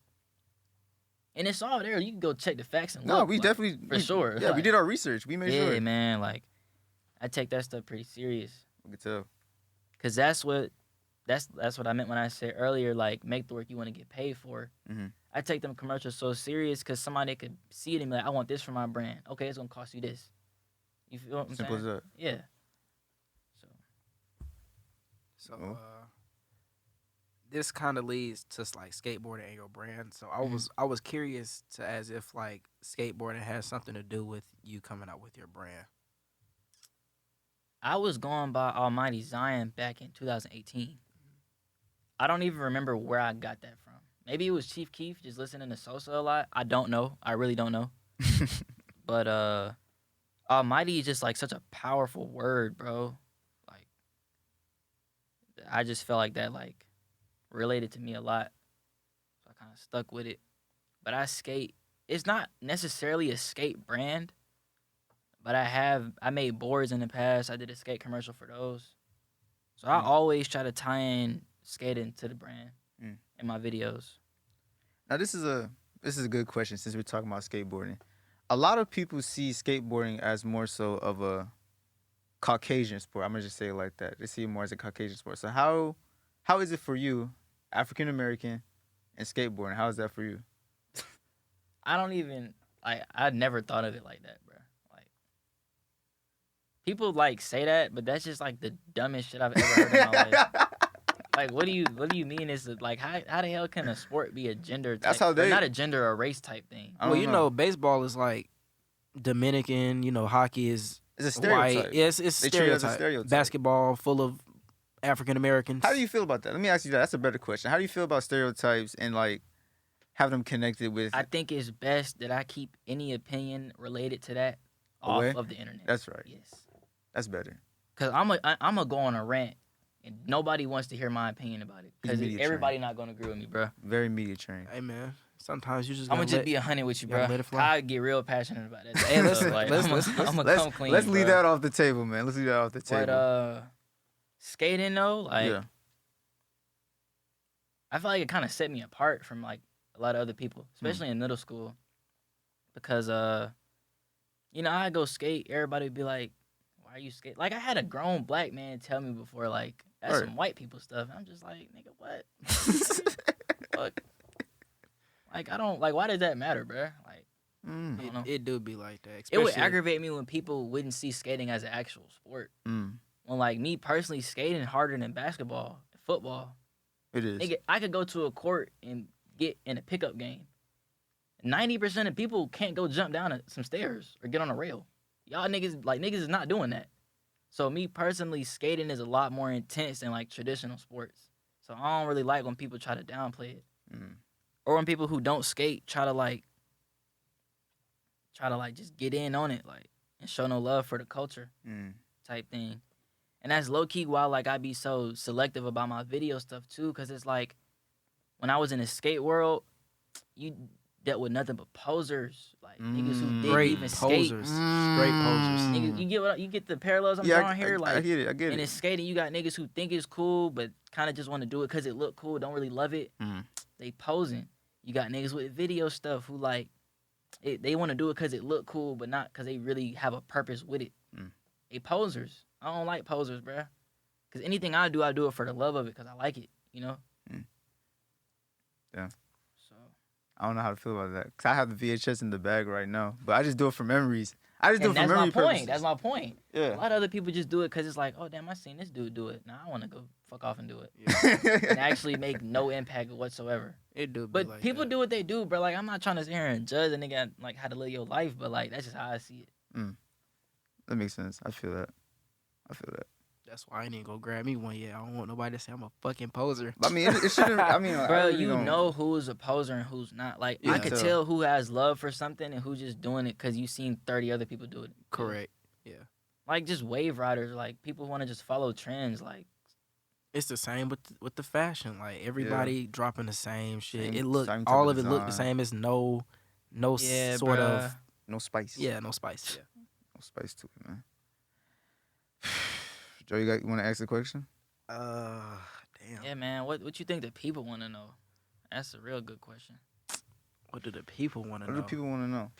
[SPEAKER 3] And it's all there. You can go check the facts and look.
[SPEAKER 1] No, we
[SPEAKER 3] like,
[SPEAKER 1] definitely
[SPEAKER 3] for sure.
[SPEAKER 1] Yeah,
[SPEAKER 3] like,
[SPEAKER 1] we did our research. We made sure.
[SPEAKER 3] Yeah, man. Like, I take that stuff pretty serious.
[SPEAKER 1] We could tell.
[SPEAKER 3] Cause that's what I meant when I said earlier. Like, make the work you want to get paid for. I take them commercials so serious because somebody could see it and be like, I want this for my brand. Okay, it's gonna cost you this. You feel what I'm
[SPEAKER 1] Simple
[SPEAKER 3] saying?
[SPEAKER 1] as that.
[SPEAKER 3] Yeah.
[SPEAKER 2] So this kind of leads to like skateboarding and your brand. So I was curious to as if like skateboarding has something to do with you coming out with your brand.
[SPEAKER 3] I was going by Almighty Zion back in 2018. I don't even remember where I got that from. Maybe it was Chief Keef just listening to Sosa a lot. I don't know. I really don't know. But Almighty is just like such a powerful word, bro. Like, I just felt like that like related to me a lot. So I kind of stuck with it. But I skate. It's not necessarily a skate brand, but I made boards in the past. I did a skate commercial for those. So I always try to tie in skating to the brand in my videos.
[SPEAKER 1] Now this is a good question since we're talking about skateboarding. A lot of people see skateboarding as more so of a Caucasian sport. I'm gonna just say it like that. They see it more as a Caucasian sport. So how is it for you, African American, and skateboarding? How is that for you?
[SPEAKER 3] I don't even I never thought of it like that, bro. Like, people like say that, but that's just like the dumbest shit I've ever heard in my life. Like, what do you mean? Is it like how the hell can a sport be a gender type?
[SPEAKER 1] That's how they.
[SPEAKER 3] Not a gender or race type thing.
[SPEAKER 2] Well, you know, baseball is like Dominican. You know, hockey is
[SPEAKER 1] It's a stereotype.
[SPEAKER 2] white. Yes, it's
[SPEAKER 1] They treat it as a
[SPEAKER 2] stereotype.
[SPEAKER 1] stereotype.
[SPEAKER 2] Basketball full of African Americans.
[SPEAKER 1] How do you feel about that? Let me ask you that. That's a better question. How do you feel about stereotypes and like have them connected with?
[SPEAKER 3] I think it's best that I keep any opinion related to that
[SPEAKER 1] Away?
[SPEAKER 3] off of the internet.
[SPEAKER 1] That's right.
[SPEAKER 3] Yes.
[SPEAKER 1] That's better.
[SPEAKER 3] Cause I'm a go on a rant, and nobody wants to hear my opinion about it. Cause
[SPEAKER 1] media
[SPEAKER 3] everybody not gonna agree with me, bro.
[SPEAKER 1] Very media trained.
[SPEAKER 2] Hey man, sometimes you just.
[SPEAKER 3] I'm gonna just be 100 with you, bro.
[SPEAKER 2] let it fly.
[SPEAKER 3] I get real passionate about it.
[SPEAKER 2] Hey, listen,
[SPEAKER 3] Like,
[SPEAKER 2] let's
[SPEAKER 3] I'm gonna come clean.
[SPEAKER 1] Let's leave
[SPEAKER 3] bro.
[SPEAKER 1] that off the table, man. Let's leave that off the table.
[SPEAKER 3] But skating though, like,
[SPEAKER 1] yeah.
[SPEAKER 3] I feel like it kind of set me apart from like a lot of other people, especially in middle school, because you know, I go skate, everybody would be like, "Why are you skate?" Like, I had a grown black man tell me before, like, that's
[SPEAKER 1] Right.
[SPEAKER 3] some white people stuff. I'm just like, nigga, what? Fuck. Like, I don't like. Why does that matter, bro? Like, I don't know.
[SPEAKER 2] It do be like that.
[SPEAKER 3] It would
[SPEAKER 2] especially-
[SPEAKER 3] aggravate me when people wouldn't see skating as an actual sport.
[SPEAKER 1] Mm.
[SPEAKER 3] When like me personally, skating harder than basketball, football.
[SPEAKER 1] It is.
[SPEAKER 3] Nigga, I could go to a court and get in a pickup game. 90% of people can't go jump down some stairs or get on a rail. Y'all niggas is not doing that. So me personally, skating is a lot more intense than like traditional sports. So I don't really like when people try to downplay it. Or when people who don't skate try to just get in on it, like, and show no love for the culture type thing. And that's low-key why, like, I be so selective about my video stuff, too, because it's like, when I was in the skate world, you dealt with nothing but posers, like, niggas who didn't
[SPEAKER 2] Great
[SPEAKER 3] even skate.
[SPEAKER 2] posers. Straight posers.
[SPEAKER 3] Nigga, you get the parallels I'm drawing here? Like,
[SPEAKER 1] I get it. I get
[SPEAKER 3] and in
[SPEAKER 1] it.
[SPEAKER 3] skating, you got niggas who think it's cool, but kind of just want to do it because it look cool, don't really love it. They posing. You got niggas with video stuff who, like, they want to do it because it look cool, but not because they really have a purpose with it. They posers. I don't like posers, bruh. Because anything I do it for the love of it because I like it, you know?
[SPEAKER 1] Yeah.
[SPEAKER 3] So
[SPEAKER 1] I don't know how to feel about that. Because I have the VHS in the bag right now. But I just do it for memories. I just do it
[SPEAKER 3] And
[SPEAKER 1] for
[SPEAKER 3] that's my
[SPEAKER 1] memory
[SPEAKER 3] point.
[SPEAKER 1] purposes.
[SPEAKER 3] That's my point. A
[SPEAKER 1] Yeah.
[SPEAKER 3] lot of other people just do it because it's like, oh damn, I seen this dude do it. Now I want to go fuck off and do it, and actually make no impact whatsoever.
[SPEAKER 2] It do. Be
[SPEAKER 3] But
[SPEAKER 2] like
[SPEAKER 3] people
[SPEAKER 2] that.
[SPEAKER 3] do what they do, bro. Like I'm not trying to sit here and judge a nigga like how to live your life, but like that's just how I see it.
[SPEAKER 1] That makes sense. I feel that.
[SPEAKER 2] That's why I ain't even go grab me one yet. I don't want nobody to say I'm a fucking poser.
[SPEAKER 1] I mean, it shouldn't. I mean, I
[SPEAKER 3] Bro,
[SPEAKER 1] really
[SPEAKER 3] you
[SPEAKER 1] don't-
[SPEAKER 3] know who's a poser and who's not. Like
[SPEAKER 2] Yeah.
[SPEAKER 3] I could tell who has love for something and who's just doing it because you seen 30 other people do it.
[SPEAKER 2] Correct.
[SPEAKER 3] Like just wave riders, like people want to just follow trends. Like
[SPEAKER 2] It's the same with the fashion. Like everybody dropping the same shit.
[SPEAKER 1] Same-
[SPEAKER 2] it look
[SPEAKER 1] same type
[SPEAKER 2] all
[SPEAKER 1] of
[SPEAKER 2] of it look the
[SPEAKER 1] design.
[SPEAKER 2] same. It's no
[SPEAKER 3] yeah,
[SPEAKER 2] sort
[SPEAKER 3] bruh.
[SPEAKER 2] of
[SPEAKER 1] no spice.
[SPEAKER 2] no spice. Yeah.
[SPEAKER 1] No spice to it, man. Joe, you want to ask the question?
[SPEAKER 2] Damn.
[SPEAKER 3] Yeah, man. What you think the people want to know? That's a real good question.
[SPEAKER 2] What do the people want to
[SPEAKER 1] What
[SPEAKER 2] know?
[SPEAKER 1] do people want to know?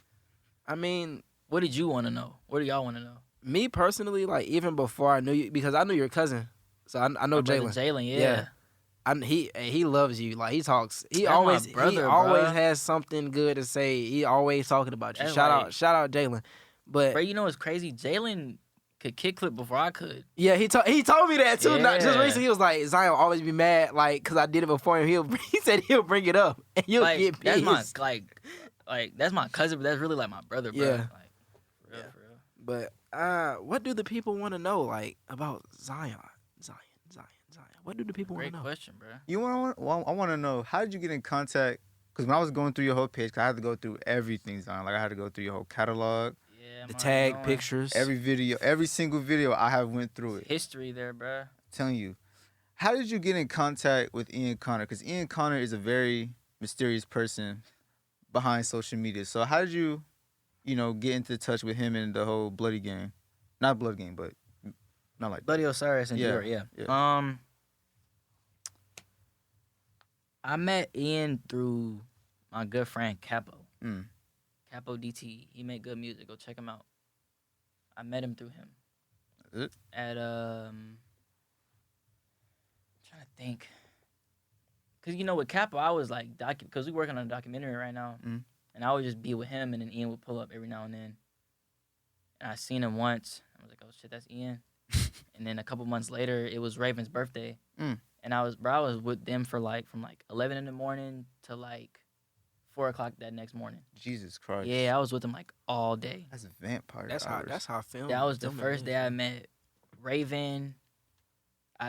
[SPEAKER 2] I mean,
[SPEAKER 3] What did you want to know? What do y'all want to know?
[SPEAKER 2] me personally, like even before I knew you, because I knew your cousin, so I know
[SPEAKER 3] My brother
[SPEAKER 2] Jalen.
[SPEAKER 3] Jalen, yeah.
[SPEAKER 2] Yeah. He loves you. Like he talks. He
[SPEAKER 3] That's my
[SPEAKER 2] always
[SPEAKER 3] brother,
[SPEAKER 2] always
[SPEAKER 3] bruh.
[SPEAKER 2] has something good to say. He always talking about you.
[SPEAKER 3] That's
[SPEAKER 2] Shout
[SPEAKER 3] like-
[SPEAKER 2] out Jalen. But
[SPEAKER 3] Bro, you know what's crazy? Jalen could kickflip before I could.
[SPEAKER 2] yeah, he told me that too. Not just
[SPEAKER 3] Yeah.
[SPEAKER 2] recently. He was like, Zion will always be mad, like, cause I did it before him. He said he'll bring it up and you'll
[SPEAKER 3] Like
[SPEAKER 2] get
[SPEAKER 3] that's
[SPEAKER 2] pissed.
[SPEAKER 3] my like that's my cousin, but that's really like my brother, bro.
[SPEAKER 2] Yeah.
[SPEAKER 3] Like for real, for real.
[SPEAKER 2] But what do the people want to know, like, about Zion? What do the people want
[SPEAKER 3] Great
[SPEAKER 2] to know?
[SPEAKER 3] question, bro.
[SPEAKER 1] You want? Well, I want to know, how did you get in contact? Because when I was going through your whole page, 'cause I had to go through everything, Zion. Like I had to go through your whole catalog,
[SPEAKER 3] Yeah,
[SPEAKER 2] The
[SPEAKER 3] I'm
[SPEAKER 2] tag
[SPEAKER 3] already knowing.
[SPEAKER 2] pictures.
[SPEAKER 1] every video, every single video. I have went through it.
[SPEAKER 3] History there, bro.
[SPEAKER 1] I'm telling you, how did you get in contact with Ian Connor? Because Ian Connor is a very mysterious person behind social media. So how did you, get into touch with him and the whole Bloody Gang? Not Blood Gang, but not like
[SPEAKER 3] Bloody Osiris and
[SPEAKER 1] Yeah,
[SPEAKER 3] Dior, yeah. I met Ian through my good friend Capo.
[SPEAKER 1] Mm.
[SPEAKER 3] Capo DT. He make good music. Go check him out. I met him through him.
[SPEAKER 1] That's it?
[SPEAKER 3] At I'm trying to think. Cause with Capo I was like cause we working on a documentary right now.
[SPEAKER 1] Mm.
[SPEAKER 3] And I would just be with him and then Ian would pull up every now and then. And I seen him once. I was like, oh shit, that's Ian. And then a couple months later, it was Raven's birthday.
[SPEAKER 1] Mm.
[SPEAKER 3] And I was with them from 11 in the morning to 4 o'clock that next morning.
[SPEAKER 1] Jesus Christ.
[SPEAKER 3] Yeah, I was with them all day.
[SPEAKER 1] That's vampire.
[SPEAKER 2] That's how I film.
[SPEAKER 3] That was the
[SPEAKER 2] filming
[SPEAKER 3] first day
[SPEAKER 2] is.
[SPEAKER 3] I met Raven.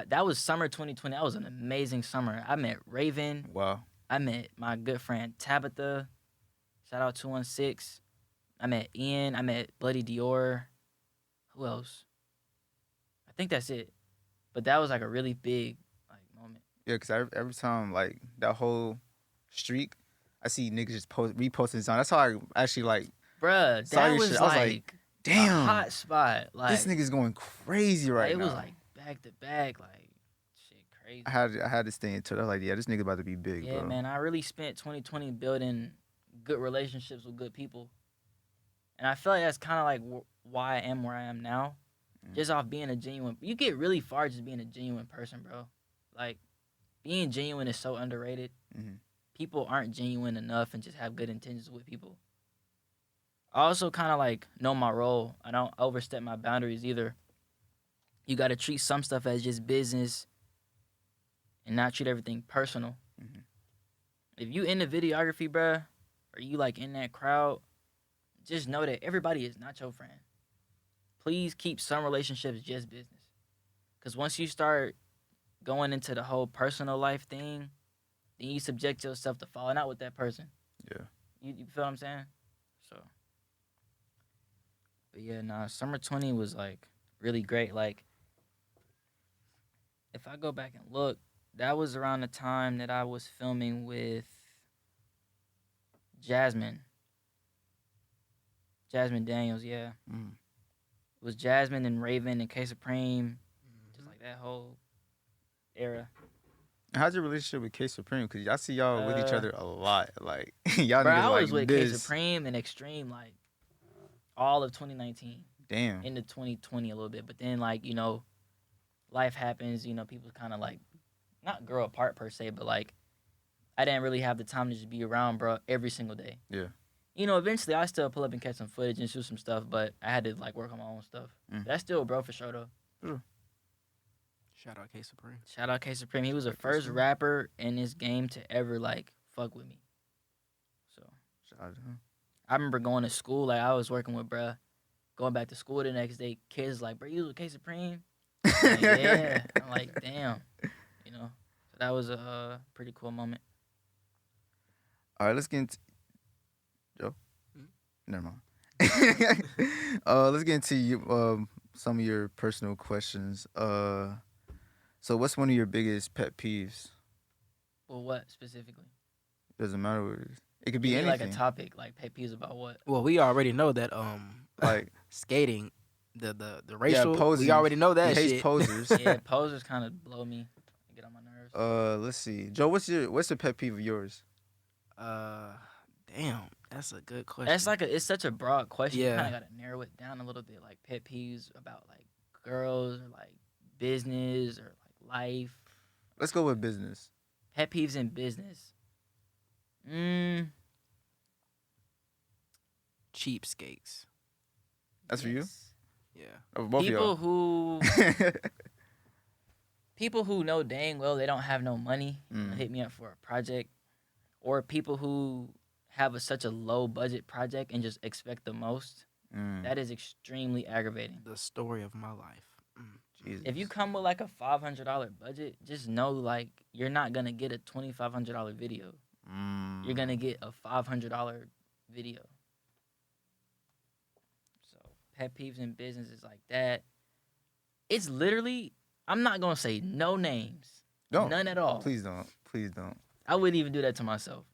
[SPEAKER 3] That was summer 2020. That was an amazing summer. I met Raven.
[SPEAKER 1] Wow.
[SPEAKER 3] I met my good friend Tabitha. Shout out 216. I met Ian. I met Bloody Dior. Who else? I think that's it. But that was a really big moment.
[SPEAKER 1] Yeah, because every time, that whole streak, I see niggas just reposting Zion. That's how I actually,
[SPEAKER 3] Bruh,
[SPEAKER 1] saw
[SPEAKER 3] that
[SPEAKER 1] your
[SPEAKER 3] was
[SPEAKER 1] shit. I was like,
[SPEAKER 3] a
[SPEAKER 1] damn.
[SPEAKER 3] hot spot.
[SPEAKER 1] This nigga's going crazy right
[SPEAKER 3] it
[SPEAKER 1] now.
[SPEAKER 3] was back to back, shit crazy.
[SPEAKER 1] I had to stay into it. I was like, yeah, this nigga about to be big,
[SPEAKER 3] Yeah,
[SPEAKER 1] bro.
[SPEAKER 3] man, I really spent 2020 building good relationships with good people. And I feel like that's kind of why I am where I am now. Just off being a genuine. You get really far just being a genuine person, bro. Being genuine is so underrated.
[SPEAKER 1] Mhm.
[SPEAKER 3] People aren't genuine enough and just have good intentions with people. I also kind of know my role. I don't overstep my boundaries either. You got to treat some stuff as just business and not treat everything personal.
[SPEAKER 1] Mhm.
[SPEAKER 3] If you into videography, bruh, or you in that crowd, just know that everybody is not your friend. Please keep some relationships just business. Because once you start going into the whole personal life thing, then you subject yourself to falling out with that person.
[SPEAKER 1] Yeah.
[SPEAKER 3] You feel what I'm saying? So. But yeah, nah, summer 20 was really great. If I go back and look, that was around the time that I was filming with Jasmine Daniels, yeah.
[SPEAKER 1] Mm.
[SPEAKER 3] It was Jasmine and Raven and K Supreme, just that whole era.
[SPEAKER 1] How's your relationship with K Supreme? Because I see y'all with each other a lot. Y'all
[SPEAKER 3] Bro,
[SPEAKER 1] niggas
[SPEAKER 3] I was with K
[SPEAKER 1] this.
[SPEAKER 3] Supreme and Extreme all of 2019
[SPEAKER 1] Damn.
[SPEAKER 3] into 2020 a little bit, but then life happens. People kind of not grow apart per se, but I didn't really have the time to just be around, bro, every single day.
[SPEAKER 1] Yeah.
[SPEAKER 3] You know, eventually I still pull up and catch some footage and shoot some stuff, but I had to like work on my own stuff.
[SPEAKER 1] Mm.
[SPEAKER 3] That's still a bro for sure though.
[SPEAKER 2] Shout out K Supreme.
[SPEAKER 3] Shout out K Supreme. He was the
[SPEAKER 1] Shout out K
[SPEAKER 3] first
[SPEAKER 1] Supreme.
[SPEAKER 3] rapper in this game to ever like fuck with me. So
[SPEAKER 1] Shout out to him.
[SPEAKER 3] I remember going to school, like I was working with bruh, going back to school the next day, kids like, bro, you was with K Supreme? I'm like, yeah. I'm like, damn. You know? So that was a pretty cool moment.
[SPEAKER 1] All right, let's get into Joe.
[SPEAKER 2] Hmm?
[SPEAKER 1] Never mind. Let's get into you, some of your personal questions. So what's one of your biggest pet peeves?
[SPEAKER 3] Well, what specifically?
[SPEAKER 1] Doesn't matter what it is. It could be
[SPEAKER 3] Give me,
[SPEAKER 1] anything.
[SPEAKER 3] like a topic, like pet peeves about what?
[SPEAKER 2] Well, we already know that
[SPEAKER 1] Like
[SPEAKER 2] skating, the racial.
[SPEAKER 1] posing.
[SPEAKER 2] We already know that
[SPEAKER 1] he hates
[SPEAKER 2] shit.
[SPEAKER 1] posers.
[SPEAKER 3] Yeah, posers kind of blow me, get on my nerves.
[SPEAKER 1] Let's see. Joe, what's the pet peeve of yours?
[SPEAKER 2] Damn, that's a good question.
[SPEAKER 3] That's like it's such a broad question. You
[SPEAKER 2] Yeah.
[SPEAKER 3] kind of got to narrow it down a little bit, like pet peeves about like girls or like business or like life.
[SPEAKER 1] Let's go with business.
[SPEAKER 3] Pet peeves in business.
[SPEAKER 2] cheapskates.
[SPEAKER 1] That's for you?
[SPEAKER 3] Yes.
[SPEAKER 2] Yeah.
[SPEAKER 1] Oh, both
[SPEAKER 3] People
[SPEAKER 1] of
[SPEAKER 3] who
[SPEAKER 1] y'all.
[SPEAKER 3] people who know dang well they don't have no money
[SPEAKER 1] Mm.
[SPEAKER 3] hit me up for a project, or people who have such a low budget project and just expect the most.
[SPEAKER 1] Mm,
[SPEAKER 3] That is extremely aggravating.
[SPEAKER 2] The story of my life.
[SPEAKER 1] Jesus.
[SPEAKER 3] If you come with like a $500 budget, just know like you're not gonna get a $2,500 video.
[SPEAKER 1] Mm.
[SPEAKER 3] You're gonna get a $500 video. So pet peeves in business is like that. It's literally, I'm not gonna say no names,
[SPEAKER 1] Don't.
[SPEAKER 3] none at all.
[SPEAKER 1] Please don't. Please don't.
[SPEAKER 3] I wouldn't even do that to myself.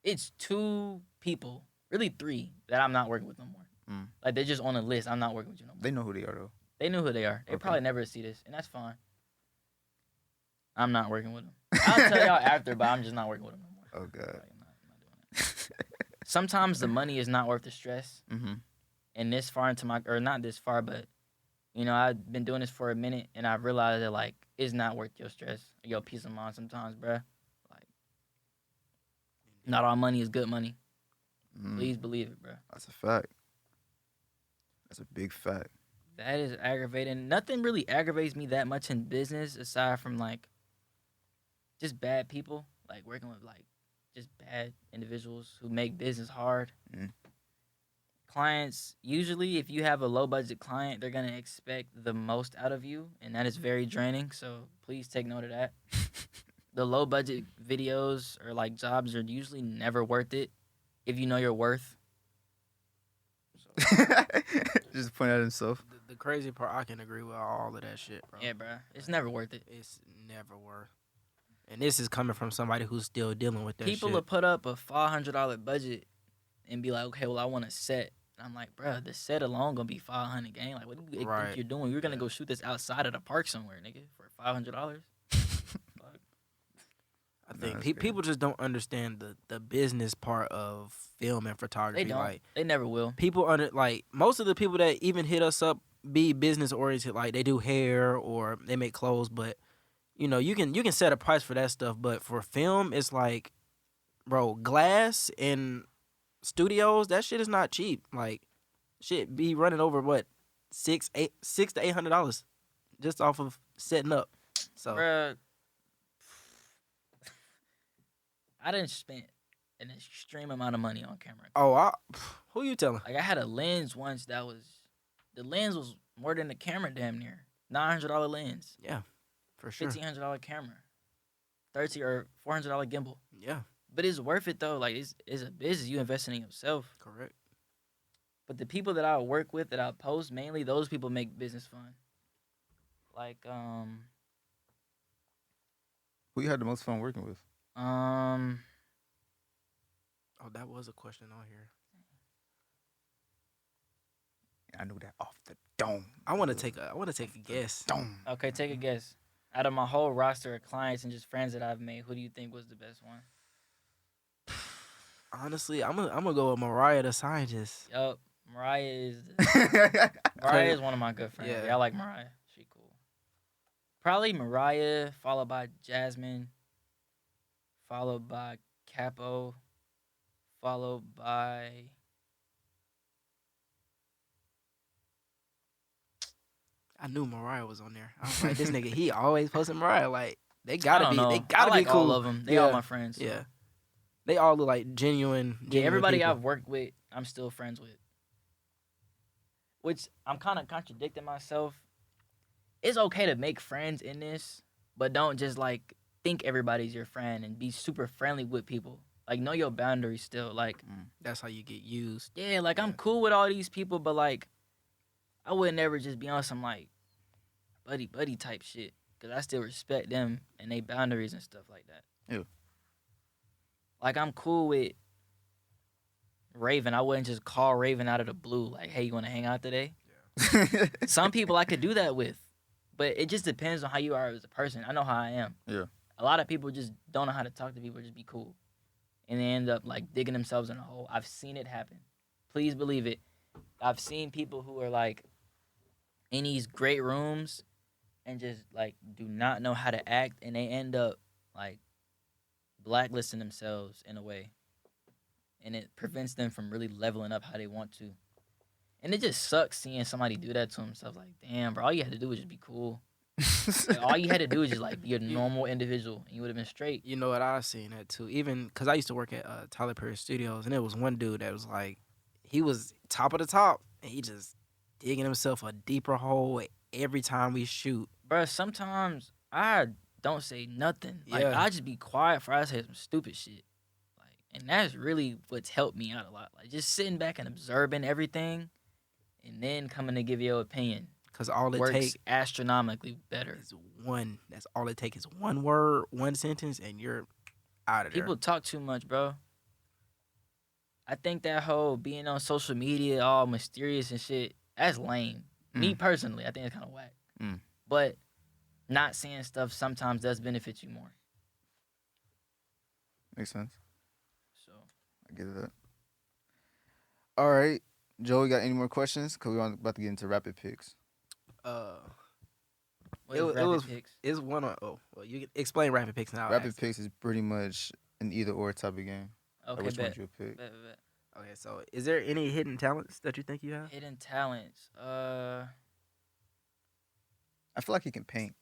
[SPEAKER 3] It's 2 people, really 3, that I'm not working with no more.
[SPEAKER 1] Mm.
[SPEAKER 3] Like they're just on a list. I'm not working with you no more.
[SPEAKER 1] They know who they are though.
[SPEAKER 3] They knew who they are. They
[SPEAKER 1] Okay.
[SPEAKER 3] probably never see this, and that's fine. I'm not working with them. I'll tell y'all after, but I'm just not working with them no more.
[SPEAKER 1] Oh God.
[SPEAKER 3] Like, I'm not doing that. Sometimes the money is not worth the stress.
[SPEAKER 1] Mm-hmm.
[SPEAKER 3] And this far into my, or not this far, but you know, I've been doing this for a minute, and I've realized that like it's not worth your stress, your peace of mind. Sometimes, bruh. Like, not all money is good money.
[SPEAKER 1] Mm.
[SPEAKER 3] Please believe it, bruh.
[SPEAKER 1] That's a fact. That's a big fact.
[SPEAKER 3] That is aggravating. Nothing really aggravates me that much in business aside from like just bad people, like working with like just bad individuals who make business hard.
[SPEAKER 1] Mm.
[SPEAKER 3] Clients, usually if you have a low budget client, they're going to expect the most out of you, and that is very draining. So please take note of that. The low budget videos or like jobs are usually never worth it if you know your worth.
[SPEAKER 1] Just point at himself.
[SPEAKER 2] The crazy part, I can agree with all of that shit, bro.
[SPEAKER 3] Yeah, bruh. It's never worth it.
[SPEAKER 2] It's never worth. And this is coming from somebody who's still dealing with that
[SPEAKER 3] People
[SPEAKER 2] shit.
[SPEAKER 3] will put up a $500 budget and be like, okay, well, I want a set. And I'm like, bruh, the set alone gonna be $500, gang. Like, what do you
[SPEAKER 2] Right.
[SPEAKER 3] think you're doing? You're gonna go shoot this outside of the park somewhere, nigga, for $500.
[SPEAKER 2] I
[SPEAKER 1] Nah,
[SPEAKER 2] think
[SPEAKER 1] that's
[SPEAKER 2] people just don't understand the business part of film and photography.
[SPEAKER 3] They don't.
[SPEAKER 2] Like
[SPEAKER 3] They never will.
[SPEAKER 2] people like most of the people that even hit us up be business oriented. Like they do hair or they make clothes, but you know you can set a price for that stuff. But for film, it's like, bro, glass and studios, that shit is not cheap. Like shit be running over what $600 to $800 just off of setting up. So
[SPEAKER 3] Bruh, I didn't spend an extreme amount of money on camera.
[SPEAKER 2] who you telling?
[SPEAKER 3] Like, I had a lens once that was, the lens was more than the camera damn near. $900 lens.
[SPEAKER 2] Yeah, for sure.
[SPEAKER 3] $1,500 camera. $30 or $400 gimbal.
[SPEAKER 2] Yeah,
[SPEAKER 3] But it's worth it though. Like it's a business. You investing in yourself.
[SPEAKER 2] correct.
[SPEAKER 3] But the people that I work with, that I post, mainly those people make business fun. Like
[SPEAKER 1] Who you had the most fun working with?
[SPEAKER 2] Oh, that was a question on here.
[SPEAKER 1] I knew that off the dome.
[SPEAKER 2] I want to take a guess.
[SPEAKER 1] Dome.
[SPEAKER 3] Okay, take a guess. Out of my whole roster of clients and just friends that I've made, who do you think was the best one?
[SPEAKER 2] Honestly, I'm gonna go with Mariah the Scientist.
[SPEAKER 3] Yup, Mariah is
[SPEAKER 1] Mariah
[SPEAKER 3] Mariah is one of my good friends.
[SPEAKER 2] Yeah.
[SPEAKER 3] Yeah, I like Mariah. She cool. Probably Mariah, followed by Jasmine, followed by Capo, followed by
[SPEAKER 2] I knew Mariah was on there. I was like, this nigga, he always posting Mariah. Like, they
[SPEAKER 3] I
[SPEAKER 2] gotta
[SPEAKER 3] don't
[SPEAKER 2] be,
[SPEAKER 3] know.
[SPEAKER 2] they gotta
[SPEAKER 3] I like
[SPEAKER 2] be cool.
[SPEAKER 3] all of them. They all
[SPEAKER 2] Yeah.
[SPEAKER 3] my friends. So.
[SPEAKER 2] Yeah, they all look like genuine.
[SPEAKER 3] Yeah, everybody
[SPEAKER 2] people.
[SPEAKER 3] I've worked with, I'm still friends with. Which I'm kind of contradicting myself. It's okay to make friends in this, but don't just like think everybody's your friend and be super friendly with people. Like, know your boundaries still. Like,
[SPEAKER 2] That's how you get used.
[SPEAKER 3] yeah, like I'm cool with all these people, but like, I would never just be on some like buddy type shit, because I still respect them and they boundaries and stuff like that.
[SPEAKER 1] Yeah.
[SPEAKER 3] Like, I'm cool with Raven. I wouldn't just call Raven out of the blue like, hey, you want to hang out today? Some people I could do that with, but it just depends on how you are as a person. I know how I am.
[SPEAKER 1] Yeah.
[SPEAKER 3] A lot of people just don't know how to talk to people, just be cool. And they end up like digging themselves in a hole. I've seen it happen. Please believe it. I've seen people who are like in these great rooms and just like do not know how to act, and they end up like blacklisting themselves in a way. And it prevents them from really leveling up how they want to. And it just sucks seeing somebody do that to himself. Like, damn, bro, all you had to do was just be cool. Like, all you had to do was just like be a normal individual, and you would have been straight.
[SPEAKER 2] You know what? I've seen that too. Even because I used to work at Tyler Perry Studios, and it was one dude that was like, he was top of the top, and he just digging himself a deeper hole every time we shoot.
[SPEAKER 3] Bro, sometimes I don't say nothing. Like,
[SPEAKER 2] Yeah.
[SPEAKER 3] I just be quiet for I say some stupid shit. Like, and that's really what's helped me out a lot. Like, just sitting back and observing everything, and then coming to give your opinion.
[SPEAKER 2] Because all it
[SPEAKER 3] Works
[SPEAKER 2] takes
[SPEAKER 3] astronomically better.
[SPEAKER 2] is one. That's all it takes is one word, one sentence, and you're out of there.
[SPEAKER 3] People talk too much, bro. I think that whole being on social media all mysterious and shit, that's lame. Me personally, I think it's kind of whack. But not saying stuff sometimes does benefit you more.
[SPEAKER 1] Makes sense.
[SPEAKER 3] So
[SPEAKER 1] I get that. All right, Joe, you got any more questions? Because we're about to get into rapid picks.
[SPEAKER 3] what
[SPEAKER 2] It
[SPEAKER 3] is
[SPEAKER 2] was-
[SPEAKER 3] rapid picks?
[SPEAKER 2] It's one on. Oh, well, you can explain rapid picks now.
[SPEAKER 1] Rapid picks is pretty much an either or type of game. Like
[SPEAKER 3] Okay,
[SPEAKER 1] which
[SPEAKER 3] bet.
[SPEAKER 1] ones you'll pick.
[SPEAKER 3] Bet.
[SPEAKER 2] Okay, so is there any hidden talents that you think you have?
[SPEAKER 3] Hidden talents.
[SPEAKER 1] I feel like he can paint.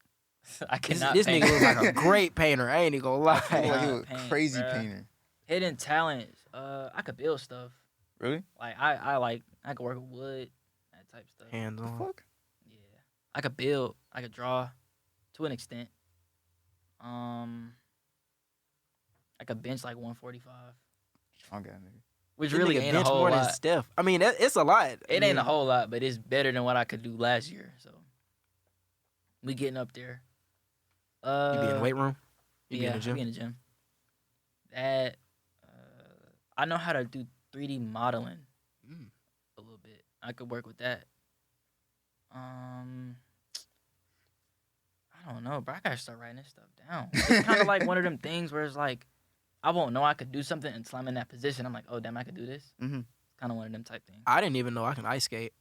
[SPEAKER 3] I
[SPEAKER 2] This
[SPEAKER 3] cannot
[SPEAKER 2] nigga
[SPEAKER 3] paint.
[SPEAKER 2] looks like a great painter. I ain't even gonna
[SPEAKER 1] I feel
[SPEAKER 2] lie.
[SPEAKER 1] like he
[SPEAKER 3] Nah,
[SPEAKER 1] was a
[SPEAKER 3] paint,
[SPEAKER 1] crazy
[SPEAKER 3] bruh.
[SPEAKER 1] painter.
[SPEAKER 3] Hidden talents. I could build stuff.
[SPEAKER 1] Really?
[SPEAKER 3] Like I could work with wood, that type stuff.
[SPEAKER 2] Hands
[SPEAKER 1] The
[SPEAKER 2] on.
[SPEAKER 1] fuck?
[SPEAKER 3] Yeah. I could build. I could draw, to an extent. I could bench like 145,
[SPEAKER 1] Strong guy, nigga.
[SPEAKER 3] which
[SPEAKER 2] This
[SPEAKER 3] really
[SPEAKER 2] nigga
[SPEAKER 3] ain't a
[SPEAKER 2] bench
[SPEAKER 3] whole
[SPEAKER 2] more than
[SPEAKER 3] lot.
[SPEAKER 2] Steph. I mean, it's a lot.
[SPEAKER 3] It ain't a whole lot, but it's better than what I could do last year. So we getting up there.
[SPEAKER 2] You be in the weight room. You
[SPEAKER 3] Yeah,
[SPEAKER 2] be in the gym.
[SPEAKER 3] I be in the gym. That I know how to do 3D modeling a little bit. I could work with that. I don't know, bro. I gotta start writing this stuff down. It's kind of like one of them things where it's like, I won't know I could do something until I'm in that position. I'm like, oh, damn, I could do this.
[SPEAKER 1] Mhm.
[SPEAKER 3] Kind of one of them type things.
[SPEAKER 2] I didn't even know I can ice skate.